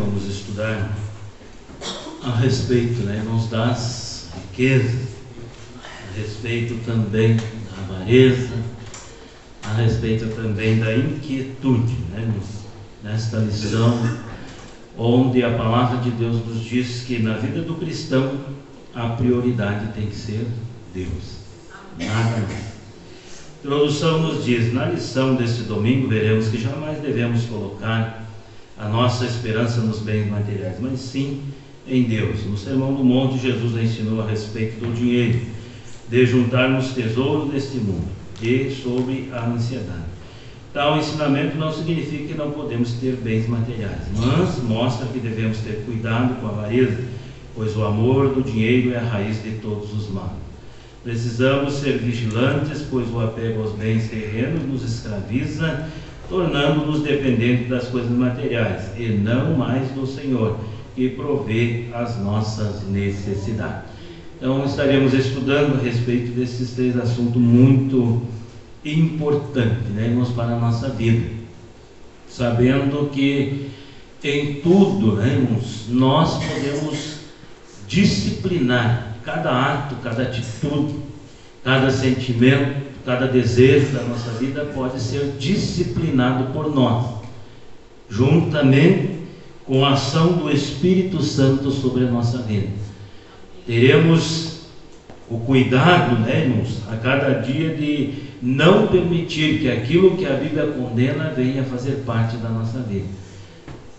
vamos estudar a respeito, irmãos, das riquezas, a respeito também da avareza, a respeito também da inquietude, irmãos, nesta lição, onde a palavra de Deus nos diz que na vida do cristão a prioridade tem que ser Deus, nada mais. A introdução nos diz: na lição deste domingo veremos que jamais devemos colocar a nossa esperança nos bens materiais, mas sim em Deus. No Sermão do Monte, Jesus ensinou a respeito do dinheiro, de juntarmos tesouros deste mundo e sobre a ansiedade. Tal ensinamento não significa que não podemos ter bens materiais, mas mostra que devemos ter cuidado com a avareza, pois o amor do dinheiro é a raiz de todos os males. Precisamos ser vigilantes, pois o apego aos bens terrenos nos escraviza, tornando-nos dependentes das coisas materiais e não mais do Senhor, que provê as nossas necessidades. Então estaremos estudando a respeito desses três assuntos muito importantes, irmãos, para a nossa vida, sabendo que em tudo, irmãos, nós podemos disciplinar cada ato, cada atitude, cada sentimento, cada desejo da nossa vida pode ser disciplinado por nós, juntamente com a ação do Espírito Santo sobre a nossa vida. Teremos o cuidado, irmãos, a cada dia de não permitir que aquilo que a Bíblia condena venha fazer parte da nossa vida.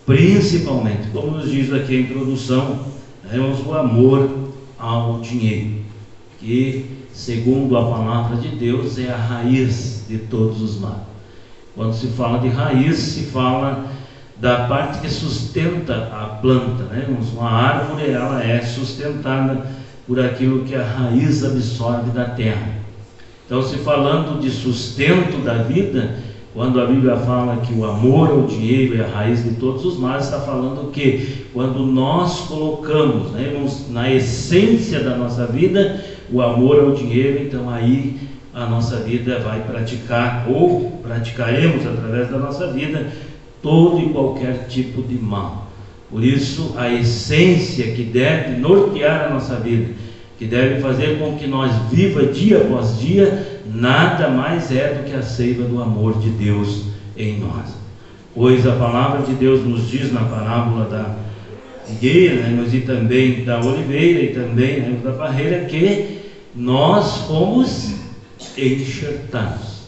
Principalmente, como nos diz aqui a introdução, irmãos, o amor ao dinheiro, que, segundo a palavra de Deus, é a raiz de todos os males. Quando se fala de raiz, se fala da parte que sustenta a planta, Uma árvore, ela é sustentada por aquilo que a raiz absorve da terra. Então, se falando de sustento da vida, quando a Bíblia fala que o amor ao dinheiro é a raiz de todos os males, está falando que quando nós colocamos, na essência da nossa vida, o amor ao dinheiro, então aí a nossa vida vai praticar, ou praticaremos através da nossa vida, todo e qualquer tipo de mal. Por isso, a essência que deve nortear a nossa vida, que deve fazer com que nós viva dia após dia, nada mais é do que a seiva do amor de Deus em nós. Pois a palavra de Deus nos diz na parábola da figueira, e também da oliveira, e também da parreira, que nós fomos enxertados.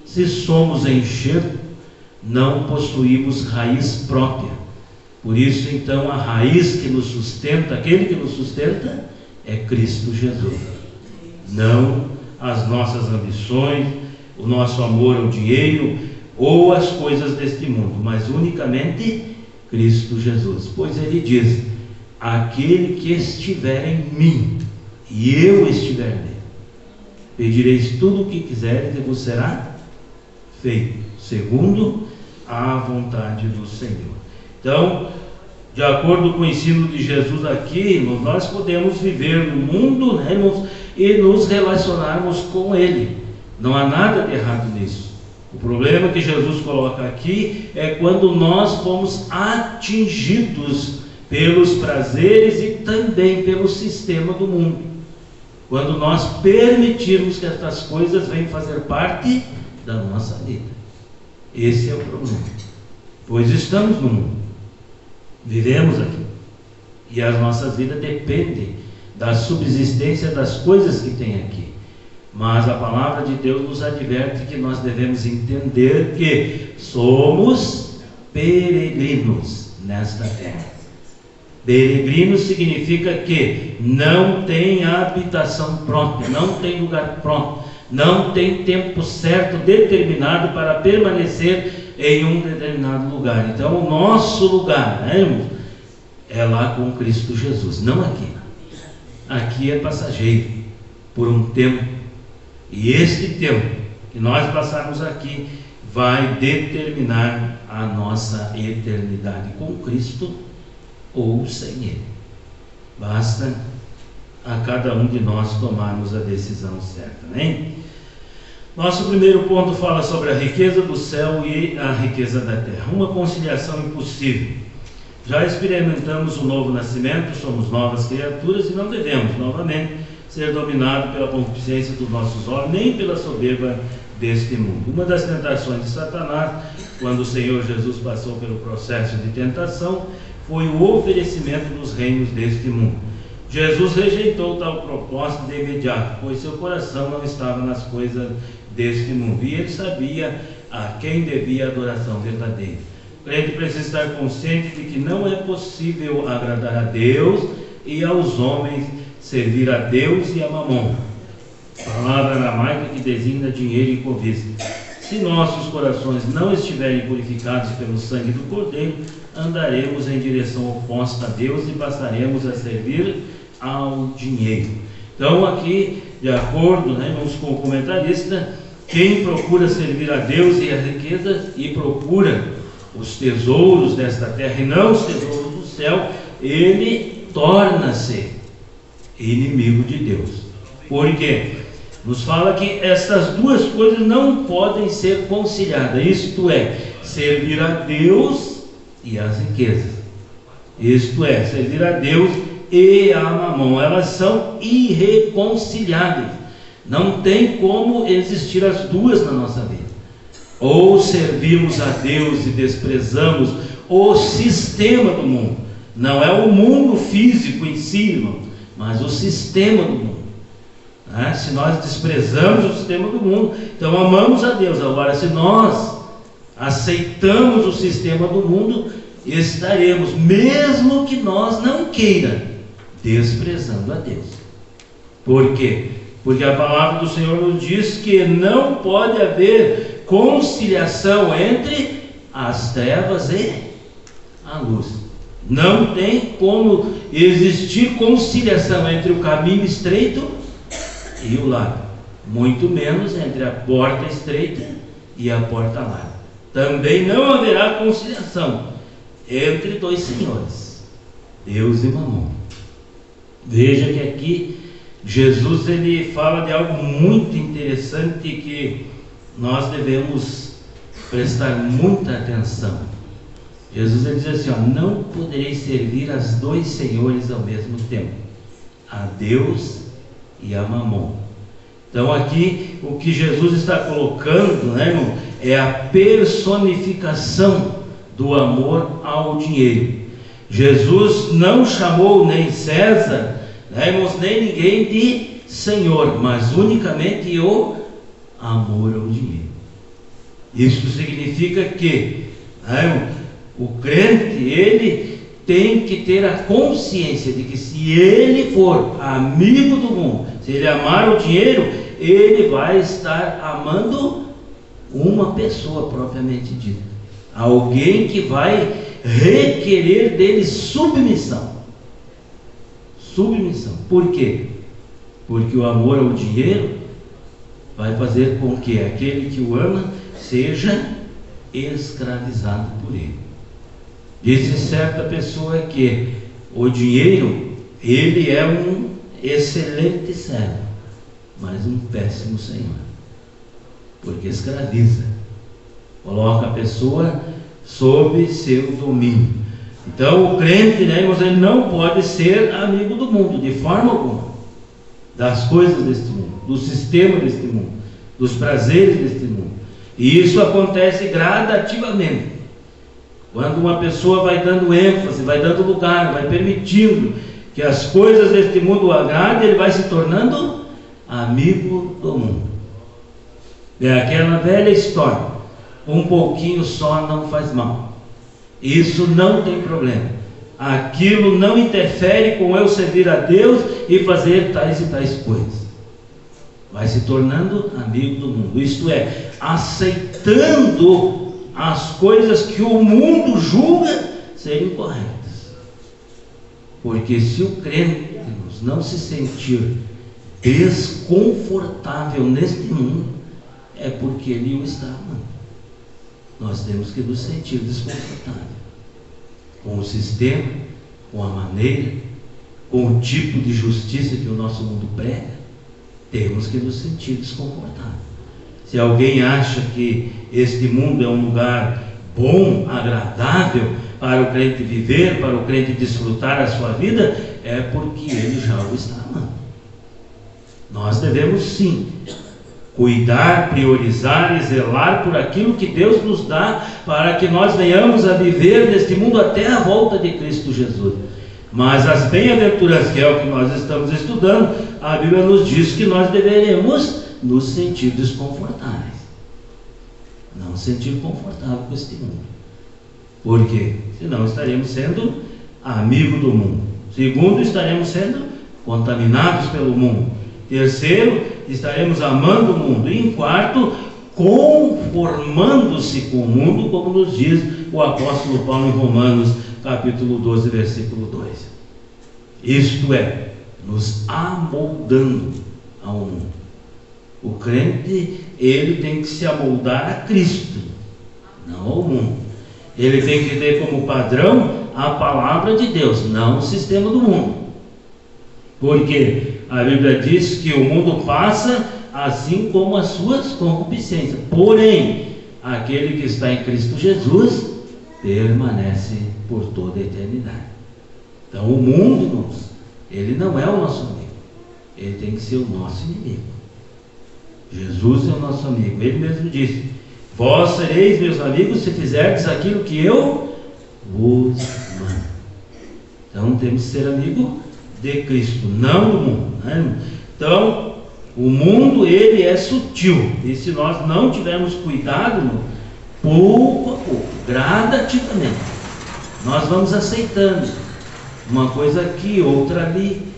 Se somos enxerto, não possuímos raiz própria. Por isso, então, a raiz que nos sustenta, aquele que nos sustenta, é Cristo Jesus. Não as nossas ambições, o nosso amor ao dinheiro ou as coisas deste mundo, mas unicamente Cristo Jesus. Pois ele diz: aquele que estiver em mim e eu estiver nele, pedireis tudo o que quiseres e vos será feito, segundo a vontade do Senhor. Então, de acordo com o ensino de Jesus aqui, nós podemos viver no mundo, irmãos, e nos relacionarmos com Ele. Não há nada de errado nisso. O problema que Jesus coloca aqui é quando nós fomos atingidos pelos prazeres e também pelo sistema do mundo. Quando nós permitirmos que estas coisas venham fazer parte da nossa vida. Esse é o problema. Pois estamos no mundo, vivemos aqui, e as nossas vidas dependem da subsistência das coisas que tem aqui. Mas a palavra de Deus nos adverte que nós devemos entender que somos peregrinos nesta terra. Peregrino significa que não tem habitação própria, não tem lugar próprio, não tem tempo certo, determinado para permanecer em um determinado lugar. Então o nosso lugar, é lá com Cristo Jesus, não aqui. Aqui é passageiro, por um tempo, e este tempo que nós passarmos aqui vai determinar a nossa eternidade com Cristo ou sem Ele. Basta a cada um de nós tomarmos a decisão certa, Nosso primeiro ponto fala sobre a riqueza do céu e a riqueza da terra, uma conciliação impossível. Já experimentamos o novo nascimento, somos novas criaturas e não devemos, novamente, ser dominados pela concupiscência dos nossos olhos, nem pela soberba deste mundo. Uma das tentações de Satanás, quando o Senhor Jesus passou pelo processo de tentação, foi o oferecimento dos reinos deste mundo. Jesus rejeitou tal proposta de imediato, pois seu coração não estava nas coisas deste mundo, e ele sabia a quem devia a adoração verdadeira. O crente precisa estar consciente de que não é possível agradar a Deus e aos homens, servir a Deus e a Mamon, palavra aramaica que designa dinheiro e cobiça. Se nossos corações não estiverem purificados pelo sangue do Cordeiro, andaremos em direção oposta a Deus e passaremos a servir ao dinheiro. Então aqui, de acordo, vamos com o comentarista, quem procura servir a Deus e a riqueza e procura os tesouros desta terra e não os tesouros do céu, ele torna-se inimigo de Deus. Por quê? Nos fala que essas duas coisas não podem ser conciliadas, isto é, servir a Deus e as riquezas. Isto é, servir a Deus e a Mamon, elas são irreconciliáveis. Não tem como existir as duas na nossa vida. Ou servimos a Deus e desprezamos o sistema do mundo. Não é o mundo físico em si, irmão, mas o sistema do mundo. Se nós desprezamos o sistema do mundo, então amamos a Deus. Agora, se nós aceitamos o sistema do mundo, estaremos, mesmo que nós não queira, desprezando a Deus. Por quê? Porque a palavra do Senhor nos diz que não pode haver conciliação entre as trevas e a luz. Não tem como existir conciliação entre o caminho estreito e o largo, muito menos entre a porta estreita e a porta larga. Também não haverá conciliação entre dois senhores, Deus e Mamon. Veja que aqui Jesus ele fala de algo muito interessante que nós devemos prestar muita atenção. Jesus ele diz assim, não podereis servir as dois senhores ao mesmo tempo, a Deus e a Mamon. Então aqui o que Jesus está colocando, irmão, é a personificação do amor ao dinheiro. Jesus não chamou nem César, irmãos, nem ninguém de Senhor, mas unicamente o amor ao dinheiro. Isso significa que o crente, ele tem que ter a consciência de que se ele for amigo do mundo, se ele amar o dinheiro, ele vai estar amando uma pessoa propriamente dita, alguém que vai requerer dele submissão. Por quê? Porque o amor ao dinheiro vai fazer com que aquele que o ama seja escravizado por ele. Disse certa pessoa que o dinheiro, ele é um excelente servo, mas um péssimo senhor, porque escraviza, coloca a pessoa sob seu domínio. Então o crente, ele não pode ser amigo do mundo, de forma alguma, das coisas deste mundo, do sistema deste mundo, dos prazeres deste mundo. E isso acontece gradativamente. Quando uma pessoa vai dando ênfase, vai dando lugar, vai permitindo que as coisas deste mundo o agradem, ele vai se tornando amigo do mundo. É aquela velha história, um pouquinho só não faz mal. Isso não tem problema. Aquilo não interfere com eu servir a Deus e fazer tais e tais coisas. Vai se tornando amigo do mundo, isto é, aceitando as coisas que o mundo julga serem corretas. Porque se o crente não se sentir desconfortável neste mundo, é porque ele o está amando. Nós temos que nos sentir desconfortáveis com o sistema, com a maneira, com o tipo de justiça que o nosso mundo prega. Temos que nos sentir desconfortáveis. Se alguém acha que este mundo é um lugar bom, agradável, para o crente viver, para o crente desfrutar a sua vida, é porque Ele já o está amando. Nós devemos sim cuidar, priorizar e zelar por aquilo que Deus nos dá, para que nós venhamos a viver neste mundo até a volta de Cristo Jesus. Mas as bem-aventuranças, que é o que nós estamos estudando, a Bíblia nos diz que nós deveremos nos sentir desconfortáveis, não sentir confortável com este mundo. Por quê? Senão estaremos sendo amigos do mundo. Segundo, estaremos sendo contaminados pelo mundo. Terceiro, estaremos amando o mundo. E em quarto, conformando-se com o mundo, como nos diz o apóstolo Paulo em Romanos, capítulo 12, versículo 2. Isto é, nos amoldando ao mundo. O crente, ele tem que se amoldar a Cristo, não ao mundo. Ele tem que ter como padrão a palavra de Deus, não o sistema do mundo. Porque a Bíblia diz que o mundo passa assim como as suas concupiscências. Porém, aquele que está em Cristo Jesus permanece por toda a eternidade. Então o mundo, irmãos, ele não é o nosso amigo. Ele tem que ser o nosso inimigo. Jesus é o nosso amigo. Ele mesmo disse: vós sereis meus amigos se fizerdes aquilo que eu vos mando. Então temos que ser amigo de Cristo, não do mundo, né? Então o mundo, ele é sutil, e se nós não tivermos cuidado, pouco a pouco, gradativamente, nós vamos aceitando uma coisa aqui, outra ali,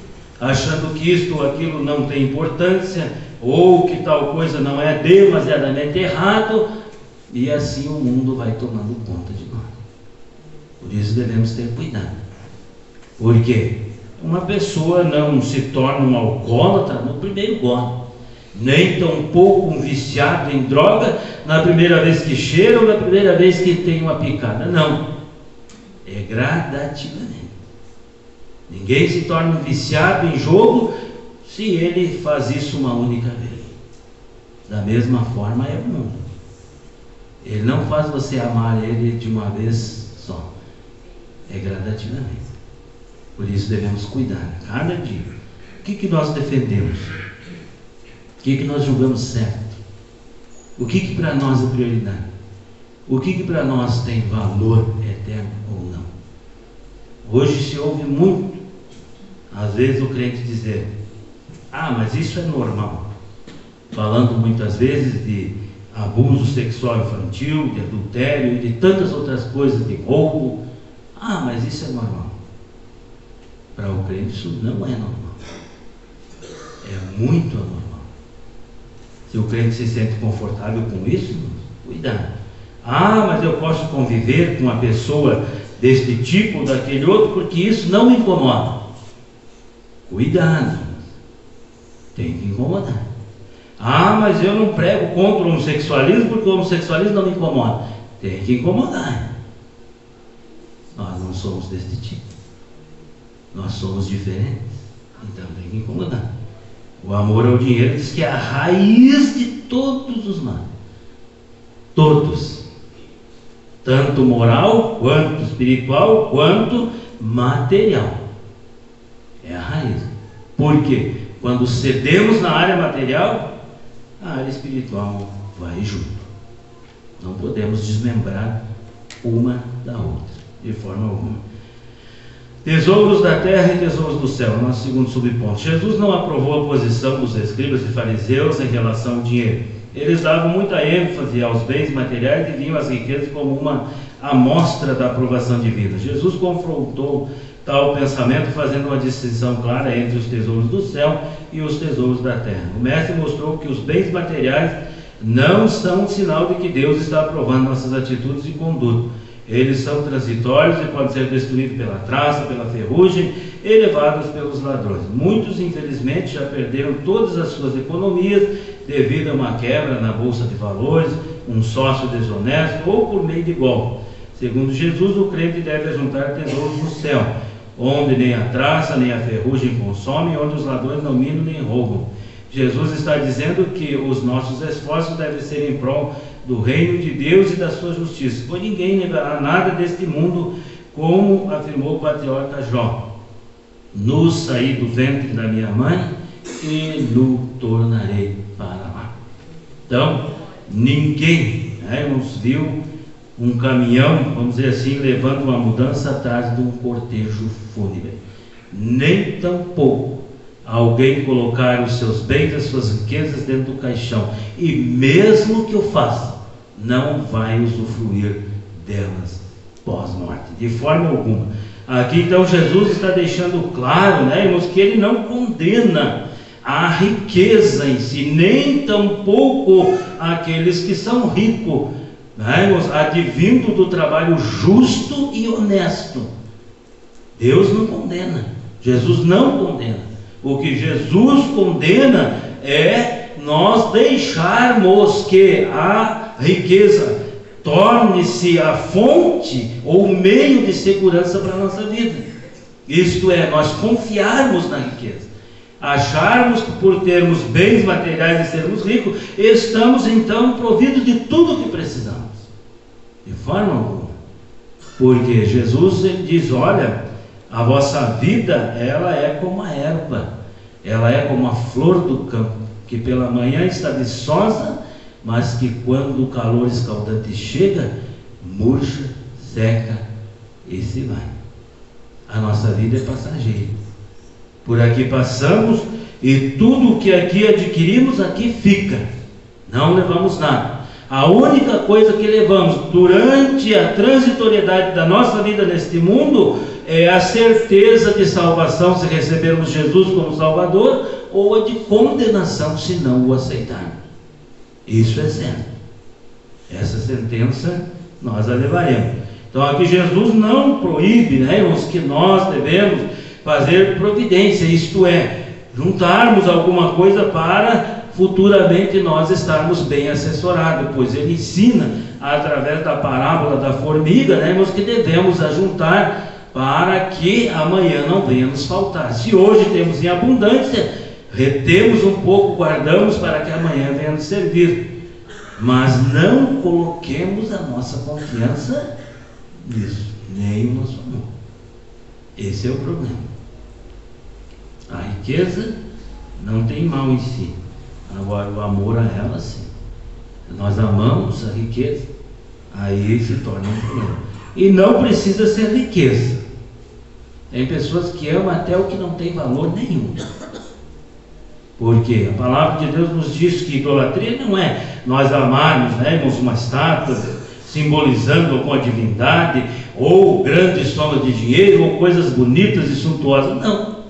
achando que isto ou aquilo não tem importância, ou que tal coisa não é demasiadamente errado, e assim o mundo vai tomando conta de nós. Por isso devemos ter cuidado. Por quê? Uma pessoa não se torna um alcoólatra no primeiro gole, nem tampouco um viciado em droga na primeira vez que cheira ou na primeira vez que tem uma picada. Não, é gradativamente. Ninguém se torna um viciado em jogo se ele faz isso uma única vez. Da mesma forma é o mundo. Ele não faz você amar ele de uma vez só, é gradativamente. Por isso devemos cuidar, cada dia. O que nós defendemos? O que nós julgamos certo? O que para nós é prioridade? O que para nós tem valor eterno ou não? Hoje se ouve muito, às vezes, o crente dizer: mas isso é normal. Falando muitas vezes de abuso sexual infantil, de adultério e de tantas outras coisas, de roubo. Mas isso é normal. Para o crente isso não é normal, é muito anormal. Se o crente se sente confortável com isso, cuidado. Mas eu posso conviver com uma pessoa deste tipo ou daquele outro, porque isso não me incomoda. Cuidado, tem que incomodar. Mas eu não prego contra o homossexualismo, porque o homossexualismo não me incomoda. Tem que incomodar. Nós não somos deste tipo. Nós somos diferentes, então tem que incomodar. O amor ao dinheiro diz que é a raiz de todos os males. Todos. Tanto moral, quanto espiritual, quanto material. É a raiz. Por quê? Quando cedemos na área material, a área espiritual vai junto. Não podemos desmembrar uma da outra, de forma alguma. Tesouros da terra e tesouros do céu, nosso segundo subponto. Jesus não aprovou a posição dos escribas e fariseus em relação ao dinheiro. Eles davam muita ênfase aos bens materiais e viam as riquezas como uma amostra da aprovação divina. Jesus confrontou tal pensamento, fazendo uma distinção clara entre os tesouros do céu e os tesouros da terra. O mestre mostrou que os bens materiais não são um sinal de que Deus está aprovando nossas atitudes e conduta. Eles são transitórios e podem ser destruídos pela traça, pela ferrugem e levados pelos ladrões. Muitos, infelizmente, já perderam todas as suas economias devido a uma quebra na bolsa de valores, um sócio desonesto ou por meio de golpe. Segundo Jesus, o crente deve ajuntar tesouros no céu, onde nem a traça nem a ferrugem consomem, onde os ladrões não minam nem roubam. Jesus está dizendo que os nossos esforços devem ser em prol do reino de Deus e da sua justiça, pois ninguém levará nada deste mundo como afirmou o patriarca Jó: "No saí do ventre da minha mãe e no tornarei para lá." Então, ninguém, nos viu um caminhão, vamos dizer assim, levando uma mudança atrás de um cortejo fúnebre. Nem tampouco alguém colocar os seus bens, as suas riquezas dentro do caixão, e mesmo que o faça, não vai usufruir delas pós-morte, de forma alguma. Aqui então Jesus está deixando claro, irmãos, que ele não condena a riqueza em si, nem tampouco aqueles que são ricos, irmãos, advindo do trabalho justo e honesto. Deus não condena, Jesus não condena. O que Jesus condena é nós deixarmos que a riqueza torne-se a fonte ou o meio de segurança para a nossa vida. Isto é, nós confiarmos na riqueza, acharmos que por termos bens materiais e sermos ricos, estamos então providos de tudo o que precisamos. De forma alguma. Porque Jesus, ele diz: olha, a vossa vida, ela é como a erva, ela é como a flor do campo, que pela manhã está viçosa, mas que quando o calor escaldante chega, murcha, seca e se vai. A nossa vida é passageira. Por aqui passamos e tudo o que aqui adquirimos, aqui fica. Não levamos nada. A única coisa que levamos durante a transitoriedade da nossa vida neste mundo é a certeza de salvação, se recebermos Jesus como Salvador, ou a de condenação, se não o aceitarmos. Isso é certo. Essa sentença nós a levaremos. Então aqui Jesus não proíbe, irmãos, que nós devemos fazer providência, isto é, juntarmos alguma coisa para futuramente nós estarmos bem assessorados, pois ele ensina através da parábola da formiga, irmãos, que devemos ajuntar para que amanhã não venha nos faltar. Se hoje temos em abundância, retemos um pouco, guardamos para que amanhã venha nos servir. Mas não coloquemos a nossa confiança nisso, nem o nosso amor. Esse é o problema. A riqueza não tem mal em si, agora o amor a ela sim. Nós amamos a riqueza, aí se torna um problema. E não precisa ser riqueza. Tem pessoas que amam até o que não tem valor nenhum. Porque a palavra de Deus nos diz que idolatria não é nós amarmos, irmãos, uma estátua simbolizando alguma divindade, ou grandes somas de dinheiro, ou coisas bonitas e suntuosas. Não.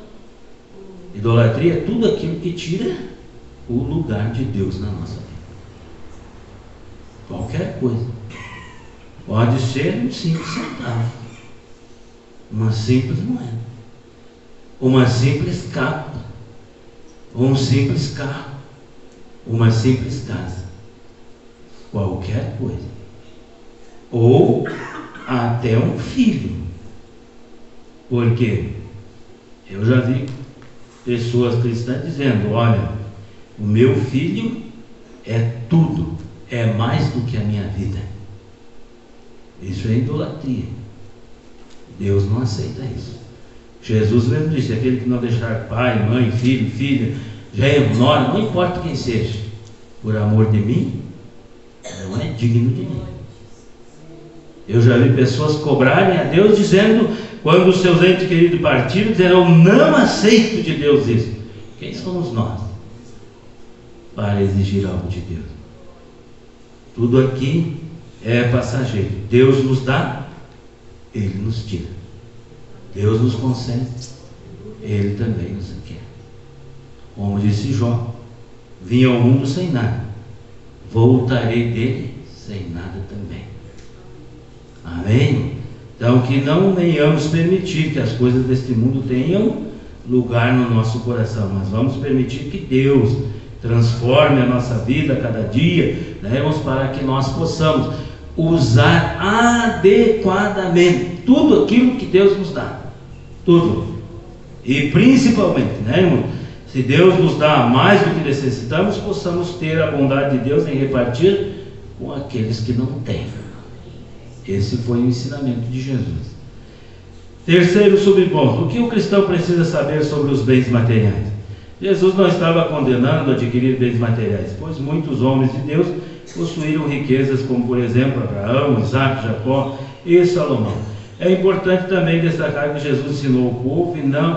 Idolatria é tudo aquilo que tira o lugar de Deus na nossa vida. Qualquer coisa. Pode ser um simples centavo, uma simples moeda, uma simples capa, um simples carro, uma simples casa, qualquer coisa, ou até um filho. Porque eu já vi pessoas cristãs dizendo: olha, o meu filho é tudo, é mais do que a minha vida. Isso é idolatria. Deus não aceita isso. Jesus mesmo disse: aquele que não deixar pai, mãe, filho, filha, genro, nora, não importa quem seja, por amor de mim, não é digno de mim. Eu já vi pessoas cobrarem a Deus dizendo, quando os seus entes queridos partiram, dizendo: eu não aceito de Deus isso. Quem somos nós para exigir algo de Deus? Tudo aqui é passageiro. Deus nos dá, Ele nos tira. Deus nos concede, Ele também nos quer. Como disse Jó: vim ao mundo sem nada, voltarei dele sem nada também. Amém? Então que não venhamos permitir que as coisas deste mundo tenham lugar no nosso coração, mas vamos permitir que Deus transforme a nossa vida a cada dia, para que nós possamos usar adequadamente tudo aquilo que Deus nos dá. Tudo. E principalmente, irmão, se Deus nos dá mais do que necessitamos, possamos ter a bondade de Deus em repartir com aqueles que não têm. Esse foi o ensinamento de Jesus. Terceiro subponto: o que o cristão precisa saber sobre os bens materiais? Jesus não estava condenando a adquirir bens materiais, pois muitos homens de Deus possuíram riquezas, como por exemplo Abraão, Isaac, Jacó e Salomão. É importante também destacar que Jesus ensinou o povo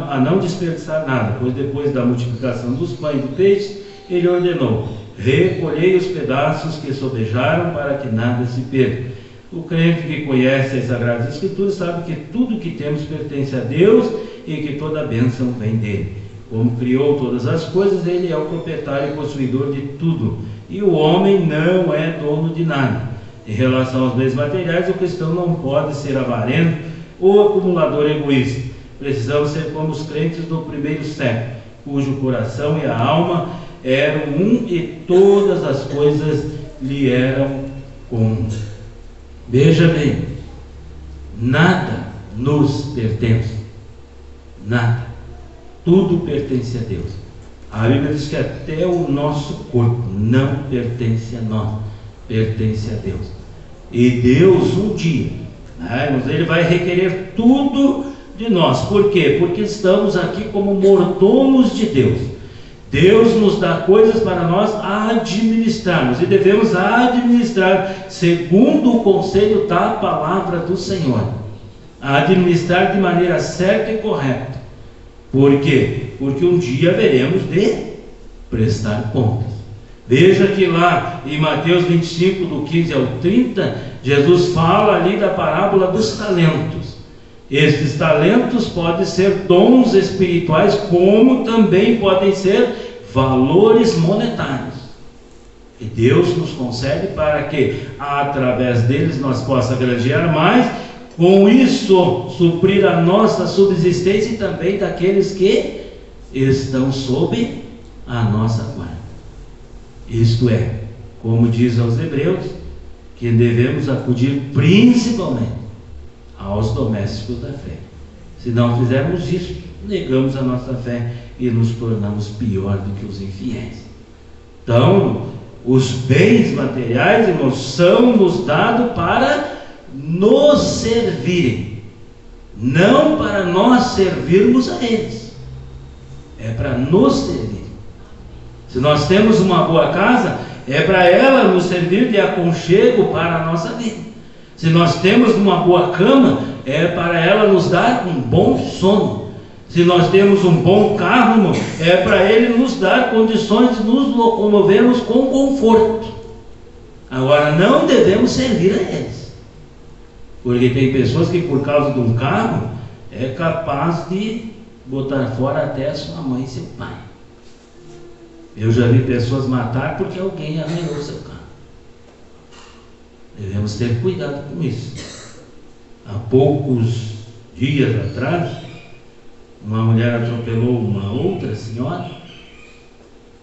a não desperdiçar nada, pois depois da multiplicação dos pães e do peixe, ele ordenou: recolhei os pedaços que sobejaram para que nada se perca. O crente que conhece as Sagradas Escrituras sabe que tudo que temos pertence a Deus e que toda a bênção vem dele. Como criou todas as coisas, ele é o proprietário e possuidor de tudo, e o homem não é dono de nada. Em relação aos bens materiais, o cristão não pode ser avarento ou acumulador egoísta. Precisamos ser como os crentes do primeiro século, cujo coração e a alma eram um e todas as coisas lhe eram comuns. Veja bem, nada nos pertence, nada, tudo pertence a Deus. A Bíblia diz que até o nosso corpo não pertence a nós, pertence a Deus. E Deus um dia, ele vai requerer tudo de nós. Por quê? Porque estamos aqui como mordomos de Deus. Deus nos dá coisas para nós administrarmos, e devemos administrar segundo o conselho da palavra do Senhor, administrar de maneira certa e correta. Por quê? Porque um dia haveremos de prestar contas. Veja que lá em Mateus 25, do 15 ao 30, Jesus fala ali da parábola dos talentos. Estes talentos podem ser dons espirituais, como também podem ser valores monetários. E Deus nos concede para que, através deles, nós possamos granjear mais, com isso suprir a nossa subsistência e também daqueles que estão sob a nossa guarda. Isto é, como diz aos Hebreus, que devemos acudir principalmente aos domésticos da fé. Se não fizermos isso, negamos a nossa fé e nos tornamos pior do que os infiéis. Então, os bens materiais, irmãos, são nos dados para nos servirem, não para nós servirmos a eles. É para nos servir. Se nós temos uma boa casa, é para ela nos servir de aconchego para a nossa vida. Se nós temos uma boa cama, é para ela nos dar um bom sono. Se nós temos um bom carro, irmão, é para ele nos dar condições de nos locomovermos com conforto. Agora, não devemos servir a eles, porque tem pessoas que por causa de um carro é capaz de botar fora até a sua mãe e seu pai. Eu já vi pessoas matar porque alguém arranhou seu carro. Devemos ter cuidado com isso. Há poucos dias atrás, uma mulher atropelou uma outra senhora,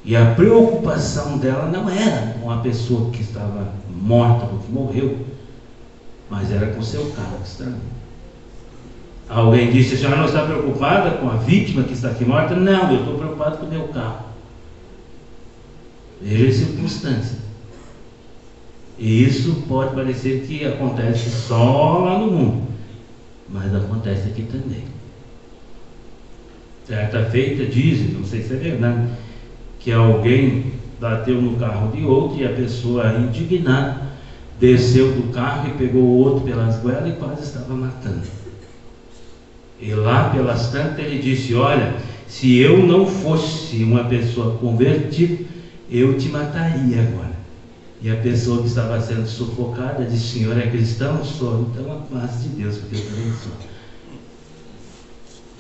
e a preocupação dela não era com a pessoa que estava morta ou que morreu, mas era com seu carro que estragou. Alguém disse: a senhora não está preocupada com a vítima que está aqui morta? Não, eu estou preocupado com o meu carro. Veja a circunstância. E isso pode parecer que acontece só lá no mundo, mas acontece aqui também. Certa feita dizem, não sei se é verdade, que alguém bateu no carro de outro e a pessoa, indignada, desceu do carro e pegou o outro pelas goelas e quase estava matando. E lá pelas tantas ele disse: olha, se eu não fosse uma pessoa convertida, eu te mataria agora. E a pessoa que estava sendo sufocada disse: senhor é cristão? Sou. Então a paz de Deus, porque eu também sou.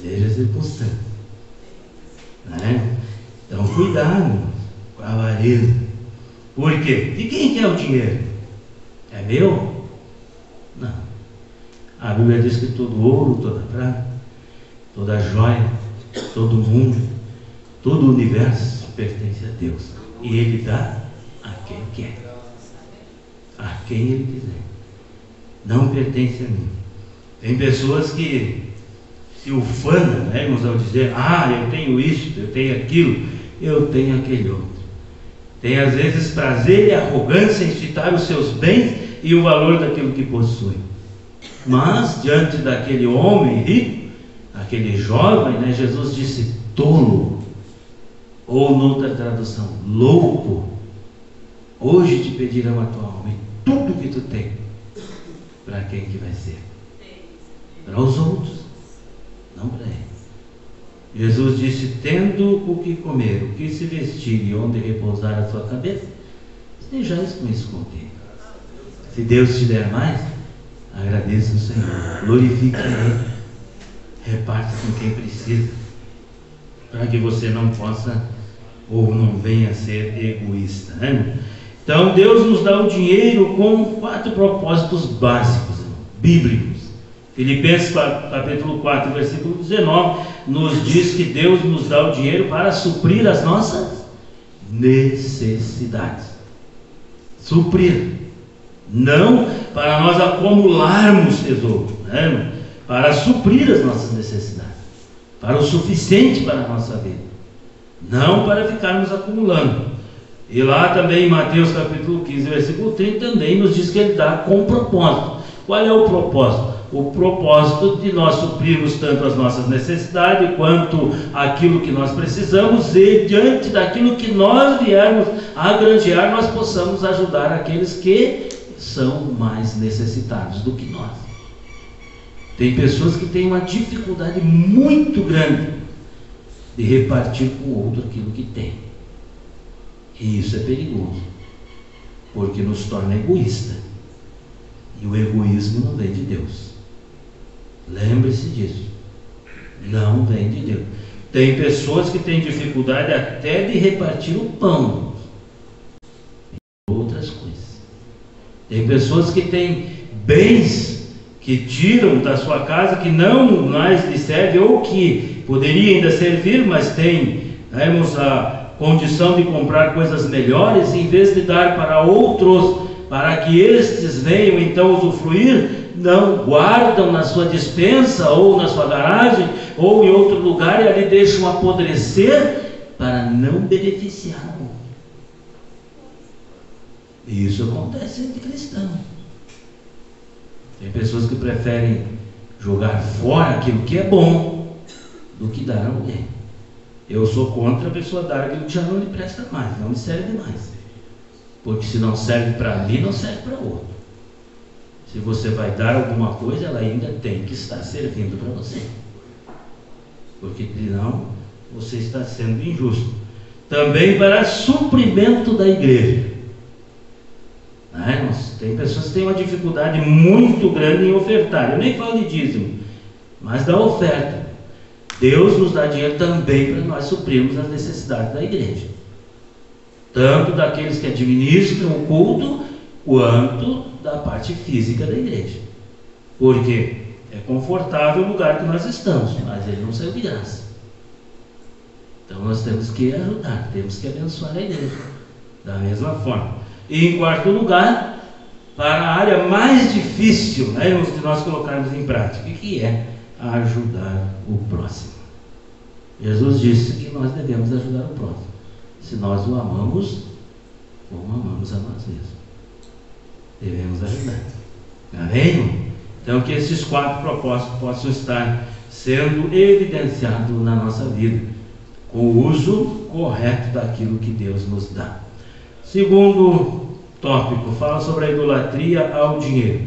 Veja a circunstância, né? Então cuidado com a avareza. Por quê? De quem que é o dinheiro? É meu? Não. A Bíblia diz que todo ouro, toda prata, toda joia, todo mundo, todo o universo pertence a Deus. E Ele dá a quem quer, a quem Ele quiser. Não pertence a mim. Tem pessoas que se ufanam, né, irmãos, ao dizer: eu tenho isso, eu tenho aquilo, eu tenho aquele outro. Tem às vezes prazer e arrogância em citar os seus bens e o valor daquilo que possui. Mas diante daquele homem rico, aquele jovem, né, Jesus disse: tolo, ou noutra tradução, louco, hoje te pedirão a tua alma e tudo que tu tem. Para quem que vai ser? Para os outros, não para ele. Jesus disse: tendo o que comer, o que se vestir e onde repousar a sua cabeça, estejais com isso contente. Se Deus te der mais, agradeça o Senhor, glorifique a Ele, reparte com quem precisa, para que você não possa ou não venha a ser egoísta, né? Então Deus nos dá o dinheiro com 4 propósitos básicos, bíblicos. Filipenses capítulo 4, versículo 19 nos diz que Deus nos dá o dinheiro para suprir as nossas necessidades. Suprir, não para nós acumularmos tesouro, né? Para suprir as nossas necessidades, para o suficiente para a nossa vida, não para ficarmos acumulando. E lá também em Mateus capítulo 15, versículo 30 também nos diz que Ele dá com propósito. Qual é o propósito? O propósito de nós suprirmos tanto as nossas necessidades quanto aquilo que nós precisamos, e diante daquilo que nós viermos a granjear, nós possamos ajudar aqueles que são mais necessitados do que nós. Tem pessoas que têm uma dificuldade muito grande de repartir com o outro aquilo que tem, e isso é perigoso, porque nos torna egoísta, e o egoísmo não vem de Deus. Lembre-se disso, não vem de Deus. Tem pessoas que têm dificuldade até de repartir o pão e outras coisas. Tem pessoas que têm bens que tiram da sua casa, que não mais lhe serve, ou que poderia ainda servir, mas temos a condição de comprar coisas melhores, em vez de dar para outros, para que estes venham então usufruir, não guardam na sua despensa, ou na sua garagem, ou em outro lugar, e ali deixam apodrecer para não beneficiar o outro. E isso acontece entre cristãos. Tem pessoas que preferem jogar fora aquilo que é bom do que dar a alguém. Eu sou contra a pessoa dar aquilo que já não lhe presta mais, não lhe serve mais. Porque se não serve para mim, não serve para outro. Se você vai dar alguma coisa, ela ainda tem que estar servindo para você. Porque senão você está sendo injusto. Também para suprimento da igreja. Tem pessoas que têm uma dificuldade muito grande em ofertar. Eu nem falo de dízimo, mas da oferta. Deus nos dá dinheiro também para nós suprirmos as necessidades da igreja, tanto daqueles que administram o culto, quanto da parte física da igreja. Porque é confortável o lugar que nós estamos, mas ele não saiu de graça. Então nós temos que ajudar, temos que abençoar a igreja da mesma forma. E em quarto lugar, para a área mais difícil, de nós colocarmos em prática, que é ajudar o próximo. Jesus disse que nós devemos ajudar o próximo, se nós o amamos como amamos a nós mesmos. Devemos ajudar. Amém? Então que esses 4 propósitos possam estar sendo evidenciados na nossa vida, com o uso correto daquilo que Deus nos dá. Segundo tópico, fala sobre a idolatria ao dinheiro.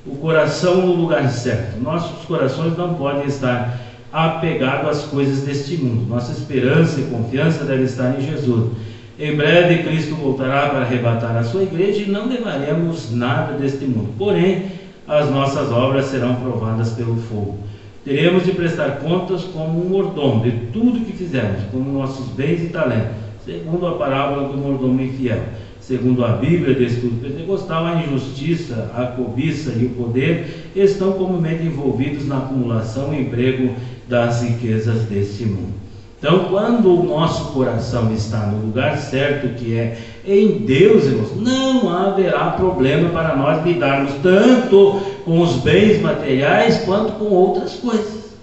O coração no lugar certo. Nossos corações não podem estar apegados às coisas deste mundo. Nossa esperança e confiança deve estar em Jesus. Em breve Cristo voltará para arrebatar a sua igreja e não levaremos nada deste mundo. Porém, as nossas obras serão provadas pelo fogo. Teremos de prestar contas como um mordomo de tudo que fizermos, como nossos bens e talentos, segundo a parábola do mordomo infiel. Segundo a Bíblia de estudo pentecostal, a injustiça, a cobiça e o poder estão comumente envolvidos na acumulação e emprego das riquezas deste mundo. Então, quando o nosso coração está no lugar certo, que é em Deus, irmãos, não haverá problema para nós lidarmos tanto com os bens materiais quanto com outras coisas.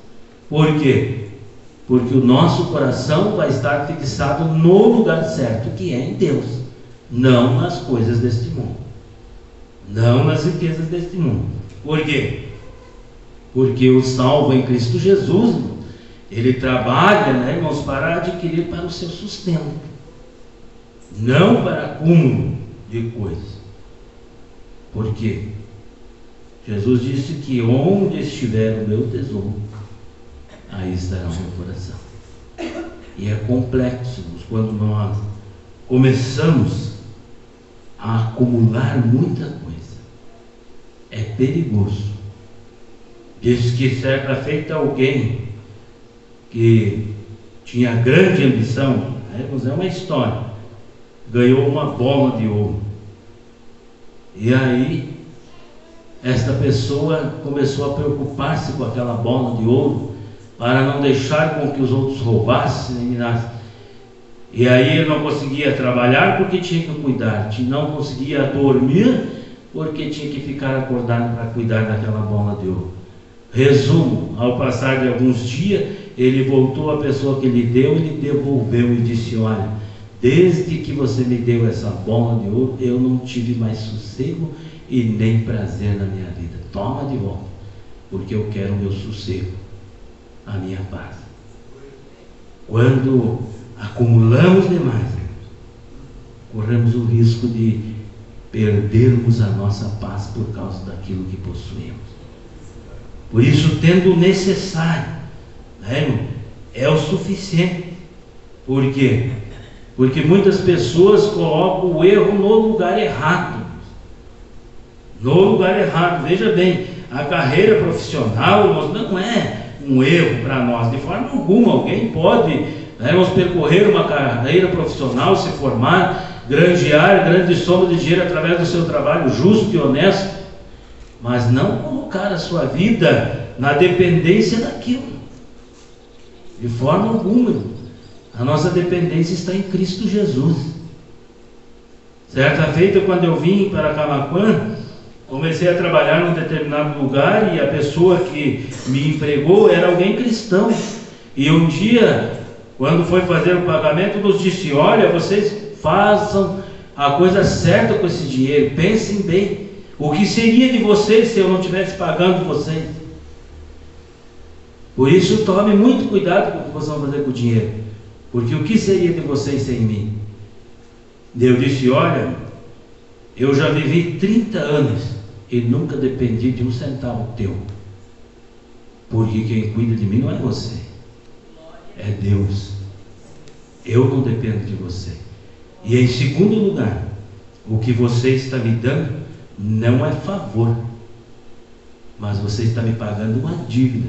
Por quê? Porque o nosso coração vai estar fixado no lugar certo, que é em Deus, não nas coisas deste mundo, não nas riquezas deste mundo. Por quê? Porque o salvo em Cristo Jesus, ele trabalha, né, irmãos, para adquirir para o seu sustento, não para acúmulo de coisas. Por quê? Jesus disse que onde estiver o meu tesouro, aí estará o meu coração. E é complexo quando nós começamos a acumular muita coisa. É perigoso. Diz que certa feita alguém que tinha grande ambição, é uma história, ganhou uma bola de ouro. E aí esta pessoa começou a preocupar-se com aquela bola de ouro para não deixar com que os outros roubassem, eliminassem. E aí ele não conseguia trabalhar porque tinha que cuidar, não conseguia dormir porque tinha que ficar acordado para cuidar daquela bola de ouro. Resumo, ao passar de alguns dias, ele voltou à pessoa que lhe deu e lhe devolveu e disse: olha, desde que você me deu essa bola de ouro, eu não tive mais sossego e nem prazer na minha vida. Toma de volta, porque eu quero o meu sossego, a minha paz. Quando acumulamos demais, corremos o risco de perdermos a nossa paz por causa daquilo que possuímos. Por isso, tendo o necessário, né, irmão, é o suficiente. Por quê? Porque muitas pessoas colocam o erro no lugar errado. No lugar errado. Veja bem, a carreira profissional, irmãos, não é um erro para nós, de forma alguma. Alguém pode, né, irmãos, percorrer uma carreira profissional, se formar, granjear grande soma de dinheiro através do seu trabalho justo e honesto, mas não colocar a sua vida na dependência daquilo, de forma alguma. A nossa dependência está em Cristo Jesus. Certa feita, quando eu vim para Camaquã, comecei a trabalhar num determinado lugar e a pessoa que me empregou era alguém cristão. E um dia, quando foi fazer o pagamento, nos disse: olha, vocês façam a coisa certa com esse dinheiro, pensem bem. O que seria de vocês se eu não estivesse pagando vocês? Por isso, tome muito cuidado com o que vocês vão fazer com o dinheiro, porque o que seria de vocês sem mim? Eu disse: olha, eu já vivi 30 anos e nunca dependi de um centavo teu, porque quem cuida de mim não é você, é Deus. Eu não dependo de você. E em segundo lugar, o que você está me dando não é favor, mas você está me pagando uma dívida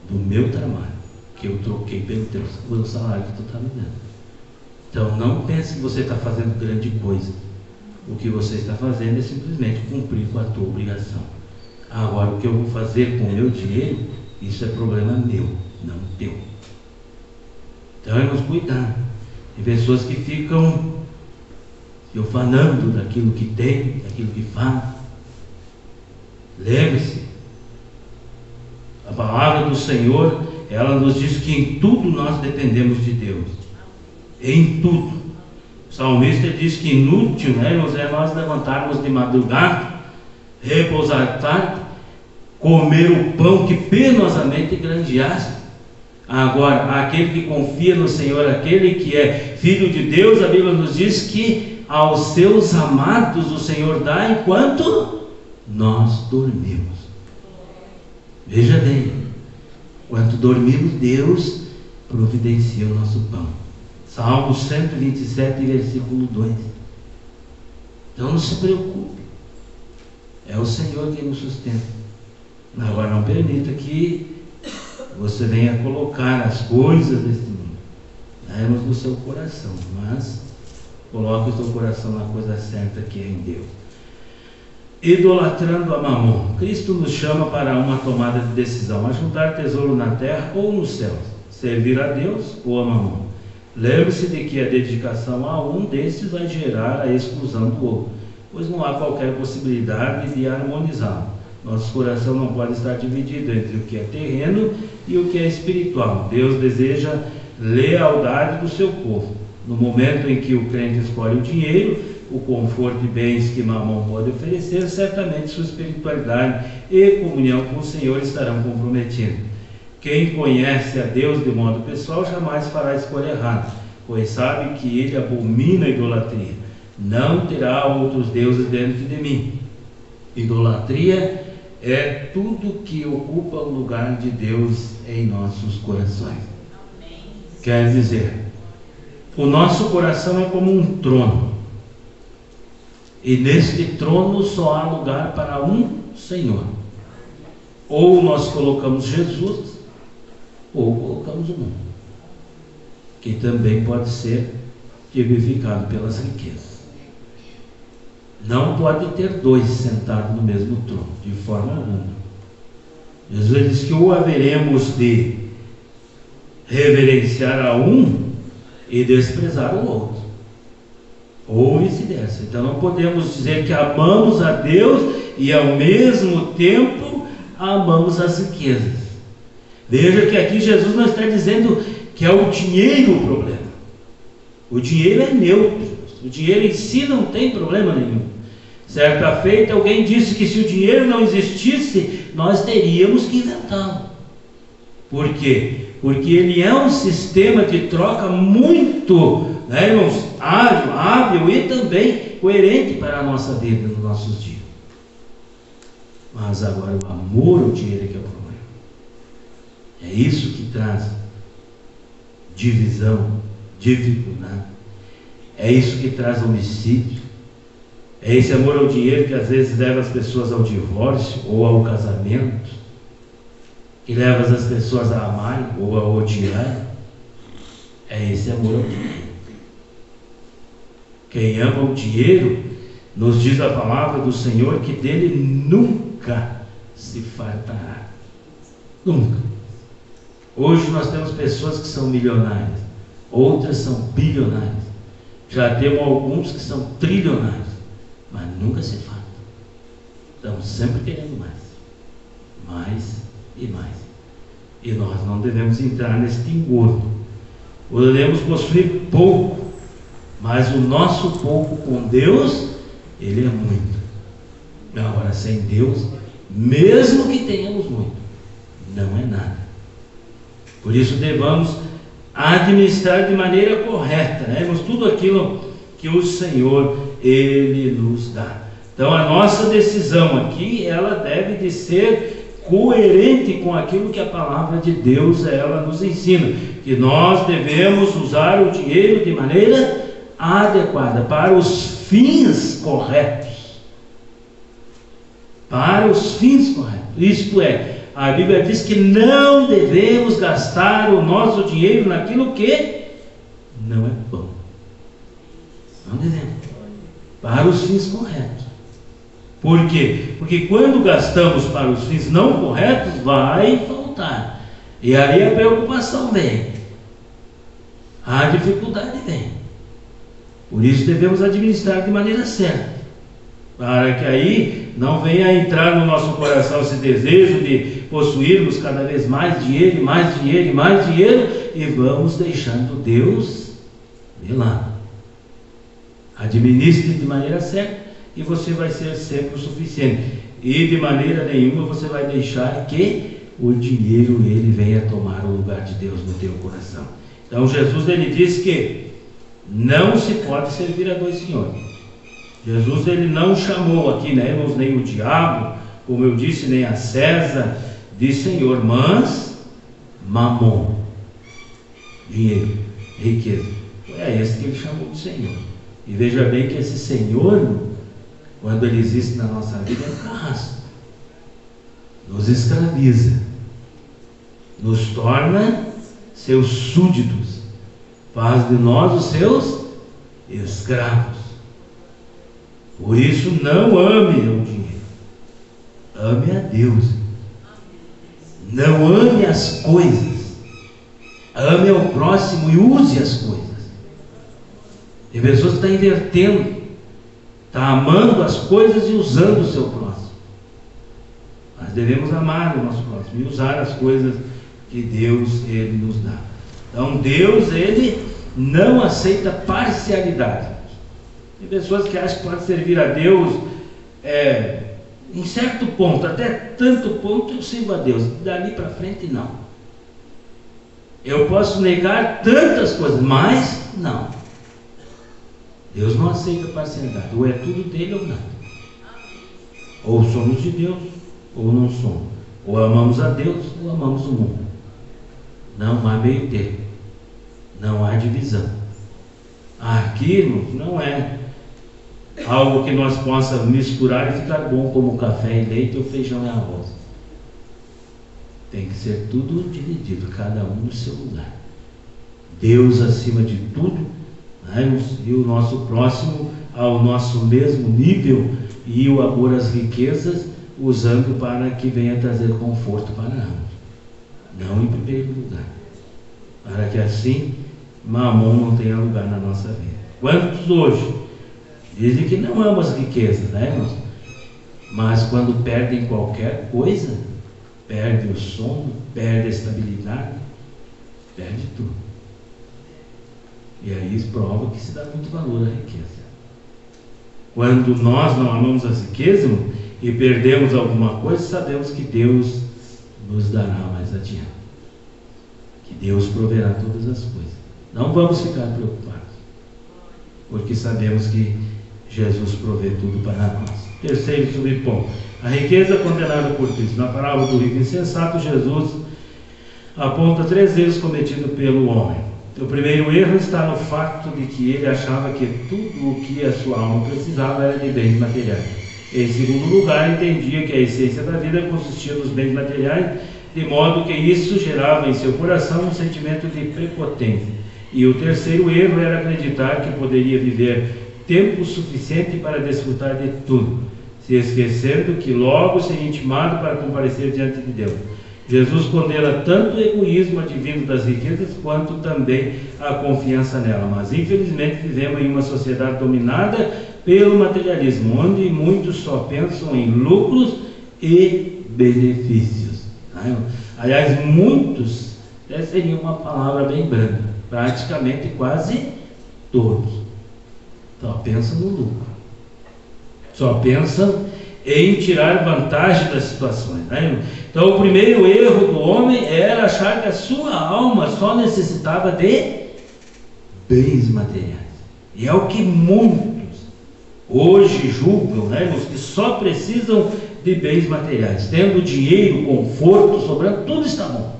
do meu trabalho, que eu troquei pelo salário que tu está me dando. Então não pense que você está fazendo grande coisa. O que você está fazendo é simplesmente cumprir com a tua obrigação. Agora, o que eu vou fazer com o meu dinheiro, isso é problema meu, não teu. Então vamos cuidar. Tem pessoas que ficam se ufanando daquilo que tem, daquilo que faz. Lembre-se, a palavra do Senhor, ela nos diz que em tudo nós dependemos de Deus. Em tudo. O salmista diz que inútil, né, irmãos, é nós levantarmos de madrugada, repousar tarde, comer o pão que penosamente granjeaste. Agora, aquele que confia no Senhor, aquele que é filho de Deus, a Bíblia nos diz que aos seus amados o Senhor dá enquanto nós dormimos. Veja bem, enquanto dormimos, Deus providencia o nosso pão. Salmo 127, versículo 2. Então não se preocupe, é o Senhor quem nos sustenta. Agora não permita que você venha colocar as coisas deste mundo, né, no seu coração, mas coloque o seu coração na coisa certa, que é em Deus. Idolatrando a Mamon. Cristo nos chama para uma tomada de decisão: ajuntar tesouro na terra ou nos céus, servir a Deus ou a Mamon. Lembre-se de que a dedicação a um desses vai gerar a exclusão do outro, pois não há qualquer possibilidade de harmonizá-lo. Nosso coração não pode estar dividido entre o que é terreno e o que é espiritual. Deus deseja lealdade do seu povo, No momento em que o crente escolhe o dinheiro, o conforto e bens que Mamon pode oferecer, certamente sua espiritualidade e comunhão com o Senhor estarão comprometidos. Quem conhece a Deus de modo pessoal jamais fará escolha errada, pois sabe que Ele abomina a idolatria. Não terá outros deuses diante de mim. Idolatria é tudo que ocupa o lugar de Deus em nossos corações. Quer dizer, o nosso coração é como um trono, e neste trono só há lugar para um Senhor. Ou nós colocamos Jesus, ou colocamos o mundo, que também pode ser tipificado pelas riquezas. Não pode ter dois sentados no mesmo trono, de forma alguma. Jesus diz que ou haveremos de reverenciar a um e desprezar o outro, ou vice-versa. Então não podemos dizer que amamos a Deus e ao mesmo tempo amamos as riquezas. Veja que aqui Jesus não está dizendo que é o dinheiro o problema. O dinheiro é neutro, o dinheiro em si não tem problema nenhum. Certa feita alguém disse que se o dinheiro não existisse, nós teríamos que inventá-lo. Por quê? Porque ele é um sistema de troca muito, irmãos, hábil e também coerente para a nossa vida nos nossos dias. Mas agora o amor ao dinheiro é que é o problema. É isso que traz divisão, dificuldade. É isso que traz homicídio. É esse amor ao dinheiro que às vezes leva as pessoas ao divórcio ou ao casamento, que leva as pessoas a amarem ou a odiar. É esse amor ao dinheiro. Quem ama o dinheiro, nos diz a palavra do Senhor, que dele nunca se fartará. Nunca. Hoje nós temos pessoas que são milionárias, outras são bilionárias. Já temos alguns que são trilionários, mas nunca se fartam. Estamos sempre querendo mais e mais. E nós não devemos entrar neste engordo. Podemos possuir pouco, mas o nosso pouco com Deus, ele é muito. Agora, sem Deus, mesmo que tenhamos muito, não é nada. Por isso devemos administrar de maneira correta, Mas tudo aquilo que o Senhor, Ele nos dá. Então a nossa decisão aqui, ela deve de ser coerente com aquilo que a palavra de Deus, ela nos ensina, que nós devemos usar o dinheiro de maneira adequada, para os fins corretos. Para os fins corretos. Isto é, a Bíblia diz que não devemos gastar o nosso dinheiro naquilo que não é bom. Não devemos. Para os fins corretos. Por quê? Porque quando gastamos para os fins não corretos, vai faltar. E aí a preocupação vem. A dificuldade vem. Por isso devemos administrar de maneira certa. Para que aí não venha entrar no nosso coração esse desejo de possuirmos cada vez mais dinheiro, mais dinheiro e mais dinheiro, e vamos deixando Deus de lado. Administre de maneira certa e você vai ser sempre o suficiente. E de maneira nenhuma você vai deixar que o dinheiro ele venha tomar o lugar de Deus no teu coração. Então Jesus ele diz que não se pode servir a dois senhores. Jesus ele não chamou aqui, irmãos, nem o diabo, como eu disse, nem a César de Senhor, mas Mamon, dinheiro, riqueza. Foi a esse que ele chamou de Senhor. E veja bem que esse Senhor, quando ele existe na nossa vida, é carrasco, nos escraviza, nos torna seus súditos, faz de nós os seus escravos. Por isso, não ame o dinheiro, ame a Deus. Não ame as coisas, ame ao próximo e use as coisas. Tem pessoas que estão invertendo, está amando as coisas e usando o seu próximo. Mas devemos amar o nosso próximo e usar as coisas que Deus ele nos dá. Então Deus ele não aceita parcialidade. Tem pessoas que acham que pode servir a Deus em certo ponto, até tanto ponto eu sirvo a Deus, dali para frente não. Eu posso negar tantas coisas, mas não. Deus não aceita parcialidade, ou é tudo dele ou nada. Ou somos de Deus, ou não somos. Ou amamos a Deus, ou amamos o mundo. Não há meio termo. Não há divisão. Aqui não é algo que nós possamos misturar e ficar bom como café e leite ou feijão e arroz. Tem que ser tudo dividido, cada um no seu lugar. Deus acima de tudo, né? E o nosso próximo ao nosso mesmo nível, e o amor às riquezas, usando para que venha trazer conforto para ambos. Não em primeiro lugar. Para que assim, Mamon não tenha lugar na nossa vida. Quantos hoje dizem que não amam as riquezas, né, irmãos? Mas quando perdem qualquer coisa, perde o sono, perde a estabilidade, perde tudo. E aí isso prova que se dá muito valor à riqueza. Quando nós não amamos as riquezas e perdemos alguma coisa, sabemos que Deus nos dará mais adiante. Que Deus proverá todas as coisas. Não vamos ficar preocupados, porque sabemos que Jesus provê tudo para nós. Terceiro subponto: a riqueza condenada por Cristo. Na parábola do rico insensato, Jesus aponta 3 erros cometidos pelo homem. O primeiro erro está no fato de que ele achava que tudo o que a sua alma precisava era de bens materiais. Em segundo lugar, entendia que a essência da vida consistia nos bens materiais, de modo que isso gerava em seu coração um sentimento de prepotência. E o terceiro erro era acreditar que poderia viver tempo suficiente para desfrutar de tudo, se esquecendo que logo seria intimado para comparecer diante de Deus. Jesus condena tanto o egoísmo advindo das riquezas, quanto também a confiança nela. Mas infelizmente vivemos em uma sociedade dominada pelo materialismo, onde muitos só pensam em lucros e benefícios. Aliás, muitos, essa seria uma palavra bem branca, praticamente quase todos só pensam no lucro, só pensam em tirar vantagem das situações, né? Então o primeiro erro do homem era achar que a sua alma só necessitava de bens materiais, e é o que muitos hoje julgam, né, que só precisam de bens materiais. Tendo dinheiro, conforto, sobrando, tudo está bom,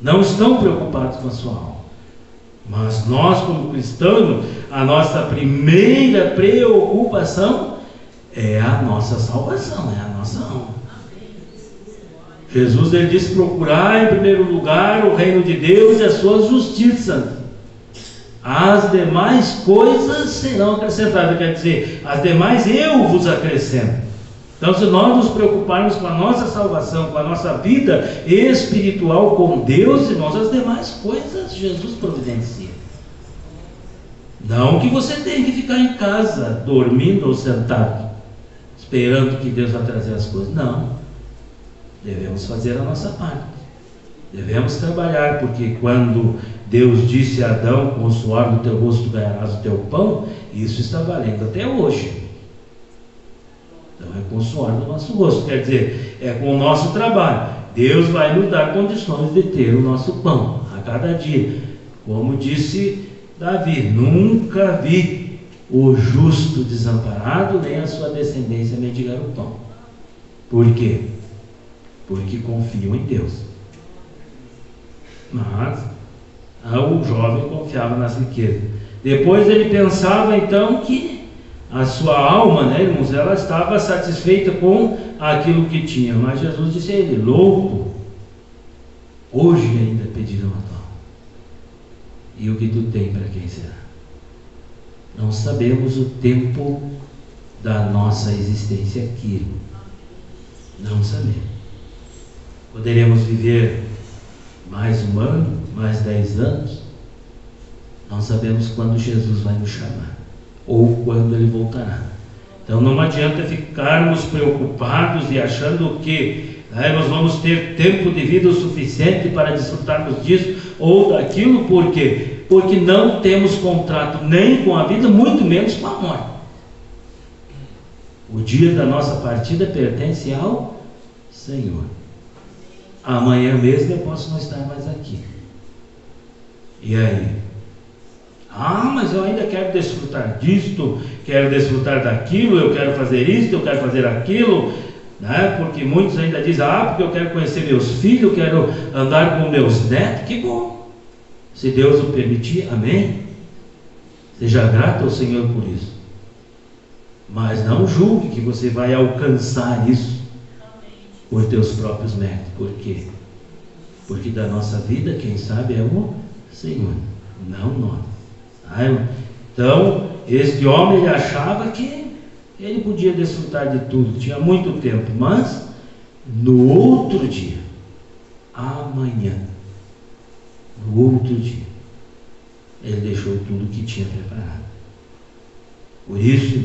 não estão preocupados com a sua alma. Mas nós, como cristãos, a nossa primeira preocupação é a nossa salvação, é a nossa alma. Jesus, ele disse: procurar em primeiro lugar o reino de Deus e a sua justiça, as demais coisas serão acrescentadas. Quer dizer, as demais eu vos acrescento. Então, se nós nos preocuparmos com a nossa salvação, com a nossa vida espiritual com Deus, irmãos, as demais coisas Jesus providencia. Não que você tenha que ficar em casa, dormindo ou sentado, esperando que Deus vai trazer as coisas. Não. Devemos fazer a nossa parte. Devemos trabalhar, porque quando Deus disse a Adão: com o suor do teu rosto ganharás o teu pão, isso está valendo até hoje. Então é com o suor do nosso rosto, quer dizer, é com o nosso trabalho. Deus vai nos dar condições de ter o nosso pão a cada dia. Como disse Davi: nunca vi o justo desamparado, nem a sua descendência mendigar o pão. Por quê? Porque confiam em Deus. Mas o jovem confiava nas riquezas. Depois ele pensava então que a sua alma, né, irmãos, ela estava satisfeita com aquilo que tinha. Mas Jesus disse a ele: louco, hoje ainda pedirão a tua alma. E o que tu tem, para quem será? Não sabemos o tempo da nossa existência aqui. Não sabemos. Poderemos viver mais 1 ano, mais 10 anos. Não sabemos quando Jesus vai nos chamar, ou quando Ele voltará. Então não adianta ficarmos preocupados e achando que nós vamos ter tempo de vida o suficiente para desfrutarmos disso ou daquilo, porque Porque não temos contrato nem com a vida, muito menos com a morte. O dia da nossa partida pertence ao Senhor. Amanhã mesmo eu posso não estar mais aqui. E aí? Mas eu ainda quero desfrutar disto, quero desfrutar daquilo, eu quero fazer isto, eu quero fazer aquilo, né? Porque muitos ainda dizem, porque eu quero conhecer meus filhos, eu quero andar com meus netos. Que bom, se Deus o permitir, amém? Seja grato ao Senhor por isso. Mas não julgue que você vai alcançar isso por teus próprios méritos. Por quê? Porque da nossa vida, quem sabe é o Senhor, não nós. Então, este homem, ele achava que ele podia desfrutar de tudo, tinha muito tempo, mas no outro dia, amanhã, no outro dia, ele deixou tudo que tinha preparado. Por isso,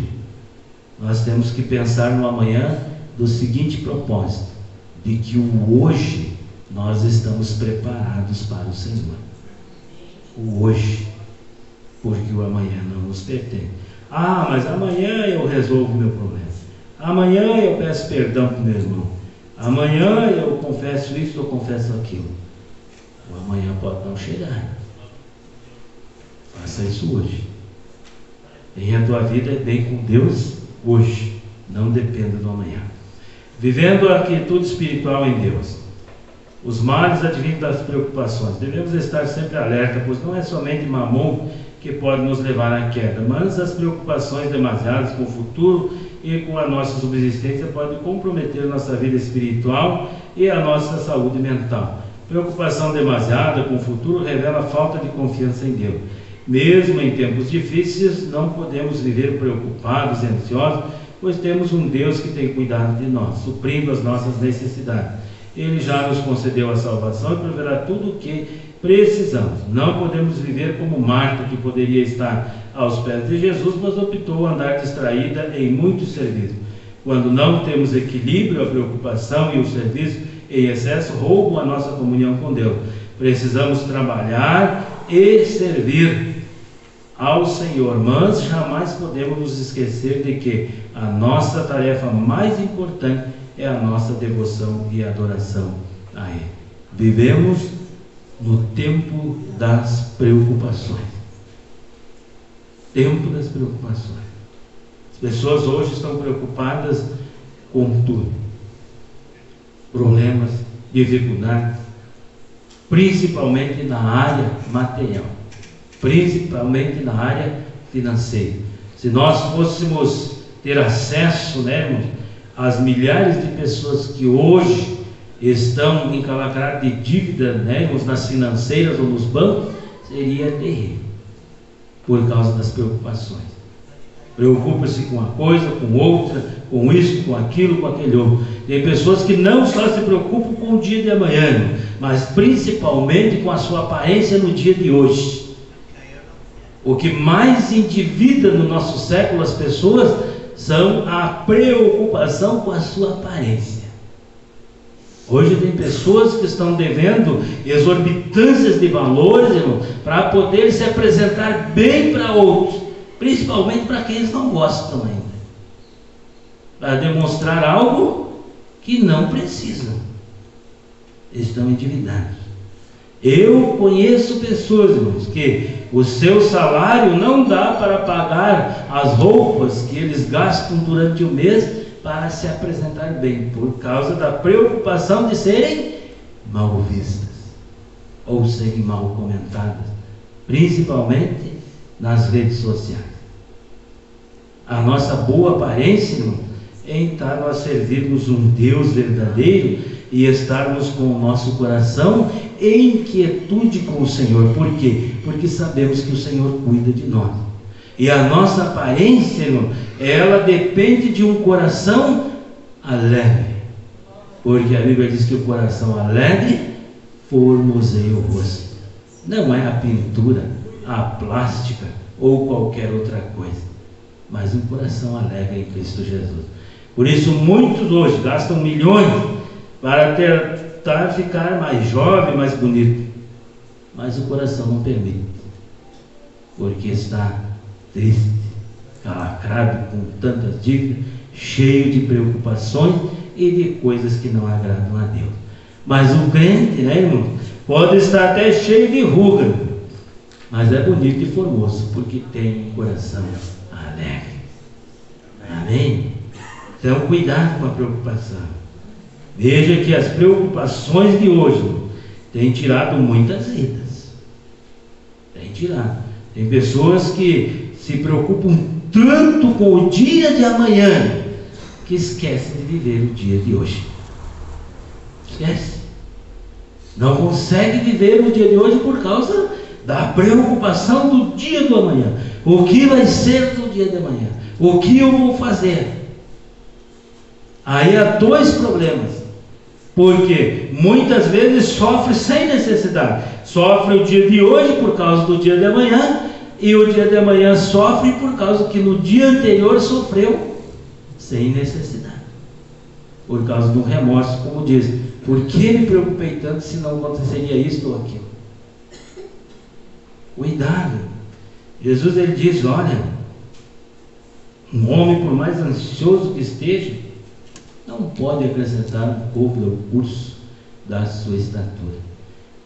nós temos que pensar no amanhã do seguinte propósito, de que o hoje nós estamos preparados para o Senhor. O hoje, porque o amanhã não nos pertence. Mas amanhã eu resolvo o meu problema. Amanhã eu peço perdão para o meu irmão. Amanhã eu confesso isso ou confesso aquilo. O amanhã pode não chegar. Faça isso hoje. Tenha a tua vida bem com Deus hoje. Não dependa do amanhã. Vivendo a quietude espiritual em Deus. Os males advindos das preocupações. Devemos estar sempre alerta, pois não é somente mamon que pode nos levar à queda, mas as preocupações demasiadas com o futuro e com a nossa subsistência podem comprometer a nossa vida espiritual e a nossa saúde mental. Preocupação demasiada com o futuro revela falta de confiança em Deus. Mesmo em tempos difíceis, não podemos viver preocupados e ansiosos, pois temos um Deus que tem cuidado de nós, suprindo as nossas necessidades. Ele já nos concedeu a salvação e proverá tudo o que precisamos. Não podemos viver como Marta, que poderia estar aos pés de Jesus, mas optou andar distraída em muitos serviços. Quando não temos equilíbrio, a preocupação e o serviço em excesso roubam a nossa comunhão com Deus. Precisamos trabalhar e servir ao Senhor, mas jamais podemos nos esquecer de que a nossa tarefa mais importante é a nossa devoção e adoração a Ele. Vivemos no tempo das preocupações. Tempo das preocupações. As pessoas hoje estão preocupadas com tudo. Problemas, dificuldades, principalmente na área material, principalmente na área financeira. Se nós fôssemos ter acesso, irmãos, às milhares de pessoas que hoje estão encalacradas de dívida, nas financeiras ou nos bancos, seria terrível, por causa das preocupações. Preocupa-se com uma coisa, com outra, com isso, com aquilo, com aquele outro. Tem pessoas que não só se preocupam com o dia de amanhã, mas principalmente com a sua aparência no dia de hoje. O que mais endivida no nosso século as pessoas são a preocupação com a sua aparência. Hoje tem pessoas que estão devendo exorbitâncias de valores, irmão, para poder se apresentar bem para outros, principalmente para quem eles não gostam ainda, para demonstrar algo que não precisam. Estão endividados. Eu conheço pessoas, irmãos, que o seu salário não dá para pagar as roupas que eles gastam durante o mês para se apresentar bem, por causa da preocupação de serem mal vistas ou serem mal comentadas, principalmente nas redes sociais. A nossa boa aparência, irmão, é estar nós servirmos um Deus verdadeiro e estarmos com o nosso coração em quietude com o Senhor. Por quê? Porque sabemos que o Senhor cuida de nós. E a nossa aparência, irmão, ela depende de um coração alegre. Porque a Bíblia diz que o coração alegre formoseia o rosto. Não é a pintura, a plástica ou qualquer outra coisa, mas um coração alegre em Cristo Jesus. Por isso muitos hoje gastam milhões para tentar ficar mais jovem, mais bonito, mas o coração não permite. porque está triste, calacrado com tantas dívidas, cheio de preocupações e de coisas que não agradam a Deus. Mas o crente, né, irmão, pode estar até cheio de ruga, mas é bonito e formoso, porque tem um coração alegre. Amém? Então, cuidado com a preocupação. Veja que as preocupações de hoje têm tirado muitas vidas. Tem tirado. Tem pessoas que se preocupam tanto com o dia de amanhã que esquecem de viver o dia de hoje. Esquece. Não consegue viver o dia de hoje por causa da preocupação do dia do amanhã. O que vai ser do dia de amanhã? O que eu vou fazer? Aí há dois problemas. Porque muitas vezes sofre sem necessidade. Sofre o dia de hoje por causa do dia de amanhã, e o dia de amanhã sofre por causa que no dia anterior sofreu sem necessidade. Por causa do remorso, como diz. Por que me preocupei tanto se não aconteceria isto ou aquilo? Cuidado. Jesus, ele diz, olha, um homem, por mais ansioso que esteja, não pode acrescentar um pouco ao curso da sua estatura.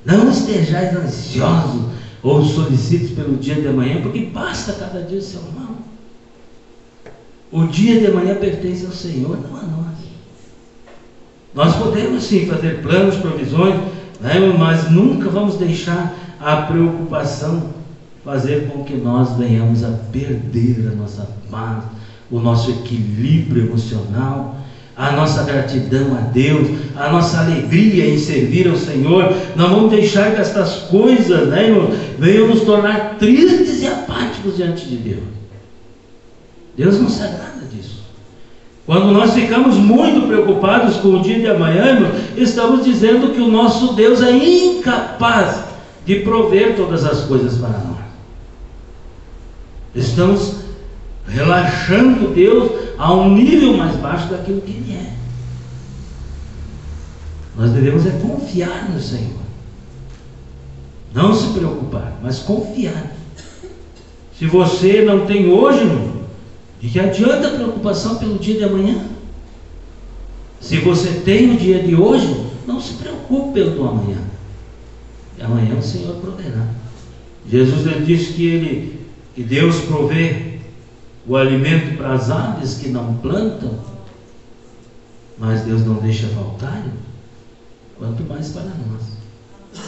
Não estejais ansiosos ou solicitos pelo dia de amanhã, porque basta cada dia o seu mal. O dia de amanhã pertence ao Senhor, não a nós. Nós podemos sim fazer planos, provisões, né, mas nunca vamos deixar a preocupação fazer com que nós venhamos a perder a nossa paz, o nosso equilíbrio emocional, a nossa gratidão a Deus, a nossa alegria em servir ao Senhor. Não vamos deixar que estas coisas, né, venham nos tornar tristes e apáticos diante de Deus. Deus não se agrada disso. Quando nós ficamos muito preocupados com o dia de amanhã, estamos dizendo que o nosso Deus é incapaz de prover todas as coisas para nós. Estamos relaxando Deus a um nível mais baixo daquilo que Ele é. Nós devemos confiar no Senhor. Não se preocupar, mas confiar. Se você não tem hoje, irmão, de que adianta a preocupação pelo dia de amanhã? Se você tem o dia de hoje, não se preocupe pelo do amanhã. E amanhã o Senhor proverá. Jesus, ele disse que Deus provê o alimento para as aves que não plantam, mas Deus não deixa faltar, quanto mais para nós,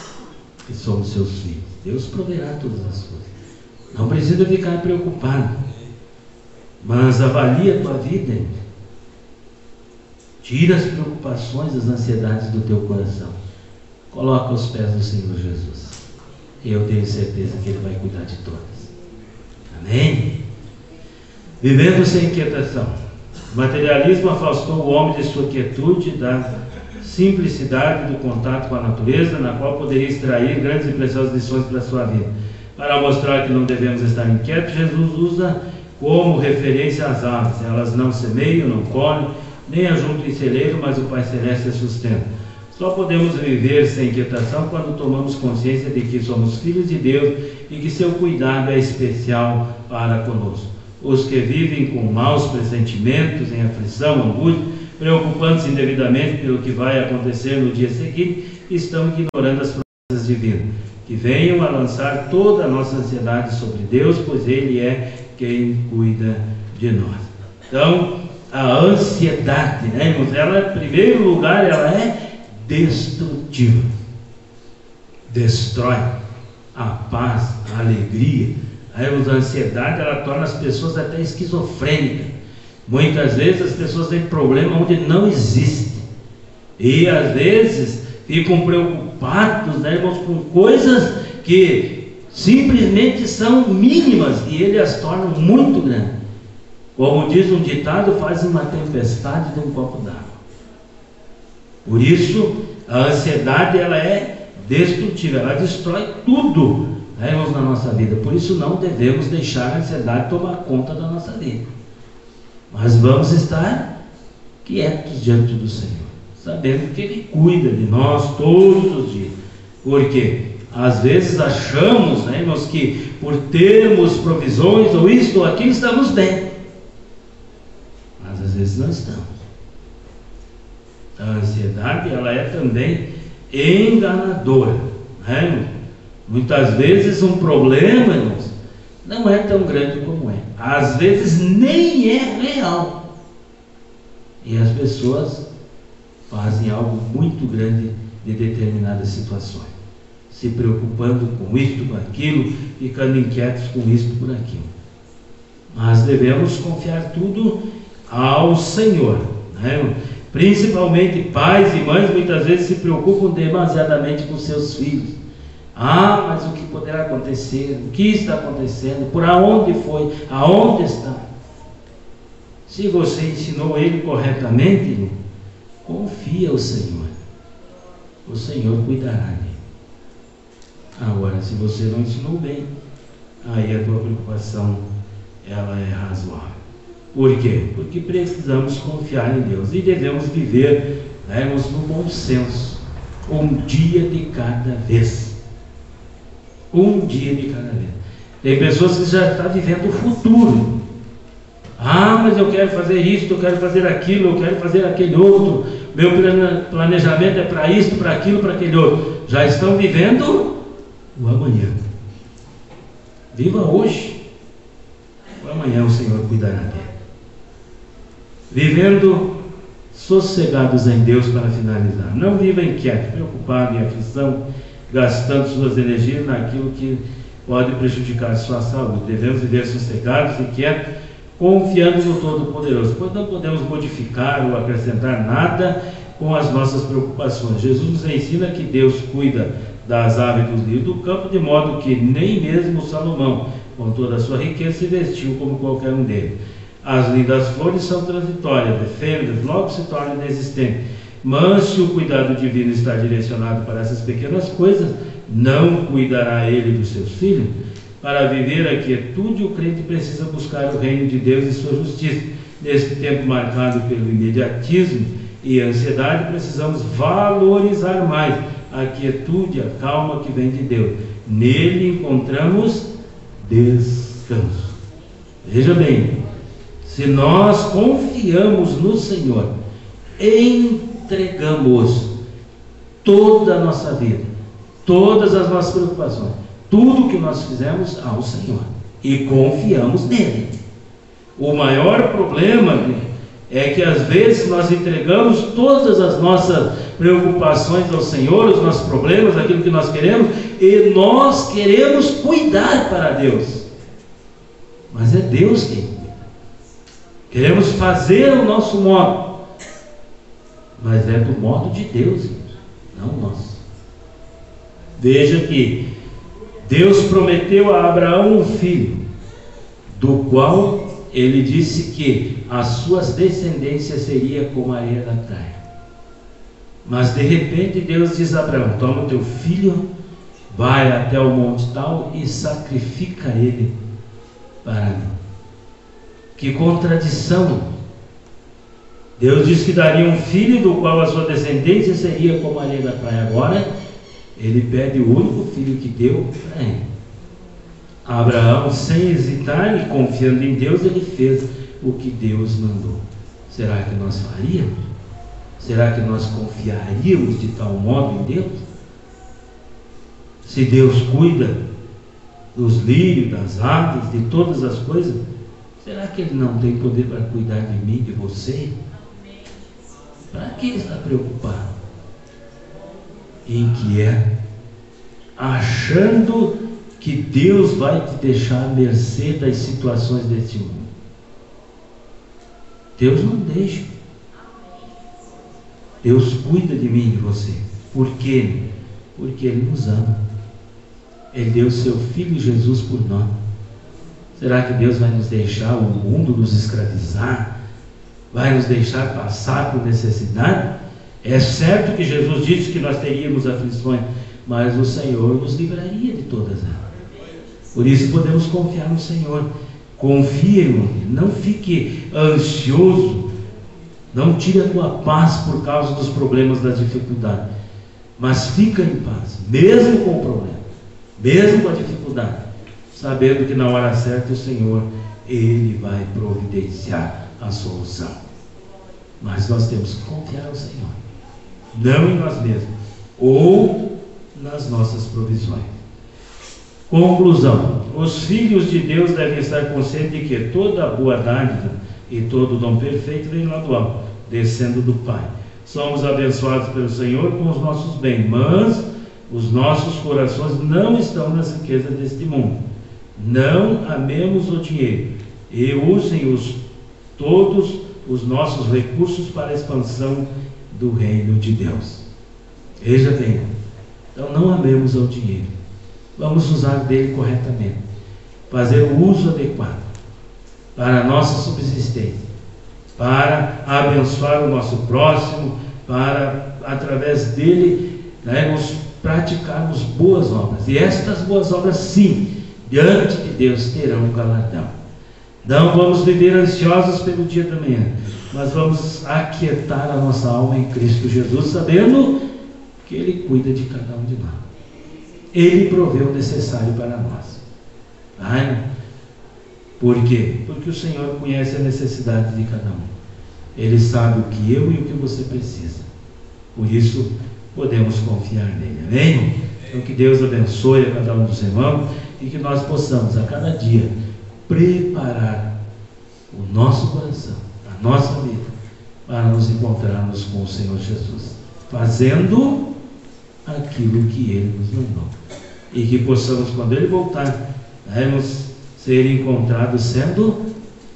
que somos seus filhos. Deus proverá todas as coisas. Não precisa ficar preocupado, mas avalia a tua vida, tira as preocupações, as ansiedades do teu coração, coloca aos pés do Senhor Jesus, e eu tenho certeza que Ele vai cuidar de todas. Amém? Vivendo sem inquietação. O materialismo afastou o homem de sua quietude, da simplicidade do contato com a natureza, na qual poderia extrair grandes e preciosas lições para a sua vida. Para mostrar que não devemos estar inquietos, Jesus usa como referência as aves. Elas não semeiam, não colhem, nem ajuntam em celeiro, mas o Pai Celeste as sustenta. Só podemos viver sem inquietação quando tomamos consciência de que somos filhos de Deus e que seu cuidado é especial para conosco. Os que vivem com maus pressentimentos, em aflição, angústia, preocupando-se indevidamente pelo que vai acontecer no dia seguinte, estão ignorando as promessas divinas. Que venham a lançar toda a nossa ansiedade sobre Deus, pois Ele é quem cuida de nós. Então, a ansiedade, né, irmãos, ela, em primeiro lugar, ela é destrutiva. Destrói a paz, a alegria. A ansiedade, ela torna as pessoas até esquizofrênicas. Muitas vezes as pessoas têm problema onde não existe. E às vezes ficam preocupados, né, irmãos, com coisas que simplesmente são mínimas e ele as torna muito grandes. Como diz um ditado, faz uma tempestade de um copo d'água. Por isso, a ansiedade, ela é destrutiva, ela destrói tudo, né, irmãos, na nossa vida. Por isso não devemos deixar a ansiedade tomar conta da nossa vida, mas vamos estar quietos diante do Senhor, sabendo que Ele cuida de nós todos os dias, porque Às vezes achamos, né, irmãos, que por termos provisões ou isto ou aquilo estamos bem, mas às vezes não estamos. A ansiedade, ela é também enganadora, né, irmão? Muitas vezes um problema, irmãos, não é tão grande como é, às vezes nem é real, e as pessoas fazem algo muito grande de determinadas situações, se preocupando com isto, com aquilo, ficando inquietos com isto, por aquilo. Mas devemos confiar tudo ao Senhor, né? Principalmente pais e mães muitas vezes se preocupam demasiadamente com seus filhos. Mas o que poderá acontecer? O que está acontecendo? Por aonde foi? Aonde está? Se você ensinou ele corretamente, confia ao Senhor. O Senhor cuidará dele. Agora, se você não ensinou bem, aí a tua preocupação, ela é razoável. Por quê? Porque precisamos confiar em Deus e devemos viver, no bom senso, um dia de cada vez. Um dia de cada vez. Tem pessoas que já estão vivendo o futuro. Mas eu quero fazer isso, eu quero fazer aquilo, eu quero fazer aquele outro. Meu planejamento é para isso, para aquilo, para aquele outro. Já estão vivendo o amanhã. Viva hoje. O amanhã o Senhor cuidará dele. Vivendo sossegados em Deus, para finalizar. Não viva inquieto, preocupado, em aflição, gastando suas energias naquilo que pode prejudicar a sua saúde. Devemos viver sossegados, inquietos, confiando no Todo-Poderoso, pois não podemos modificar ou acrescentar nada com as nossas preocupações. Jesus nos ensina que Deus cuida das aves dos lírios do campo, de modo que nem mesmo Salomão, com toda a sua riqueza, se vestiu como qualquer um deles. As lindas flores são transitórias, efêmeras, logo se tornam inexistentes. Mas se o cuidado divino está direcionado para essas pequenas coisas, não cuidará ele dos seus filhos? Para viver a quietude, o crente precisa buscar o reino de Deus e sua justiça. Neste tempo marcado pelo imediatismo e ansiedade, precisamos valorizar mais a quietude, a calma que vem de Deus. Nele encontramos descanso. Veja bem, se nós confiamos no Senhor, entregamos toda a nossa vida, todas as nossas preocupações, tudo que nós fizemos ao Senhor e confiamos nele. O maior problema é que às vezes nós entregamos todas as nossas preocupações ao Senhor, os nossos problemas, aquilo que nós queremos, e nós queremos cuidar para Deus, mas é Deus quem cuida. Queremos fazer o nosso modo, mas é do modo de Deus, não nosso. Veja que Deus prometeu a Abraão um filho, do qual ele disse que as suas descendências seriam como a areia da praia. Mas de repente Deus diz a Abraão: toma o teu filho, vai até o monte tal e sacrifica ele para mim. Que contradição! Deus disse que daria um filho do qual a sua descendência seria como a areia da praia. Agora ele pede o único filho que deu para ele. Abraão, sem hesitar e confiando em Deus, ele fez o que Deus mandou. Será que nós faríamos? Será que nós confiaríamos de tal modo em Deus? Se Deus cuida dos lírios, das aves, de todas as coisas, será que Ele não tem poder para cuidar de mim, de você? Para que Ele está preocupado? Inquieto, achando que Deus vai te deixar à mercê das situações deste mundo. Deus não deixa. Deus cuida de mim e de você. Por quê? Porque Ele nos ama. Ele deu o seu Filho Jesus por nós. Será que Deus vai nos deixar o mundo nos escravizar? Vai nos deixar passar por necessidade? É certo que Jesus disse que nós teríamos aflições, mas o Senhor nos livraria de todas elas. Por isso podemos confiar no Senhor. Confie nele, não fique ansioso, não tire a tua paz por causa dos problemas, das dificuldades, mas fica em paz, mesmo com o problema. mesmo com a dificuldade, sabendo que na hora certa o Senhor, Ele vai providenciar a solução. Mas nós temos que confiar no Senhor, não em nós mesmos ou nas nossas provisões. Conclusão: os filhos de Deus devem estar conscientes de que toda boa dádiva e todo dom perfeito vem lá do alto, descendo do Pai. Somos abençoados pelo Senhor com os nossos bens, mas os nossos corações não estão nas riquezas deste mundo. Não amemos o dinheiro e usem todos os nossos recursos para a expansão do reino de Deus. Veja bem, então não amemos o dinheiro, vamos usar dele corretamente, fazer o uso adequado para a nossa subsistência, para abençoar o nosso próximo, para através dele nos praticarmos boas obras, e estas boas obras sim, diante de Deus terão um galardão. Não vamos viver ansiosos pelo dia da manhã, mas vamos aquietar a nossa alma em Cristo Jesus, sabendo que Ele cuida de cada um de nós. Ele provê o necessário para nós. Por quê? Porque o Senhor conhece a necessidade de cada um. Ele sabe o que eu e o que você precisa. Por isso, podemos confiar nele. Amém? Então, que Deus abençoe a cada um dos irmãos e que nós possamos, a cada dia, preparar o nosso coração, a nossa vida, para nos encontrarmos com o Senhor Jesus, fazendo aquilo que Ele nos mandou, e que possamos, quando Ele voltar, ser encontrados sendo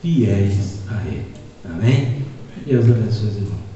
fiéis a Ele. Amém? Deus abençoe os irmãos.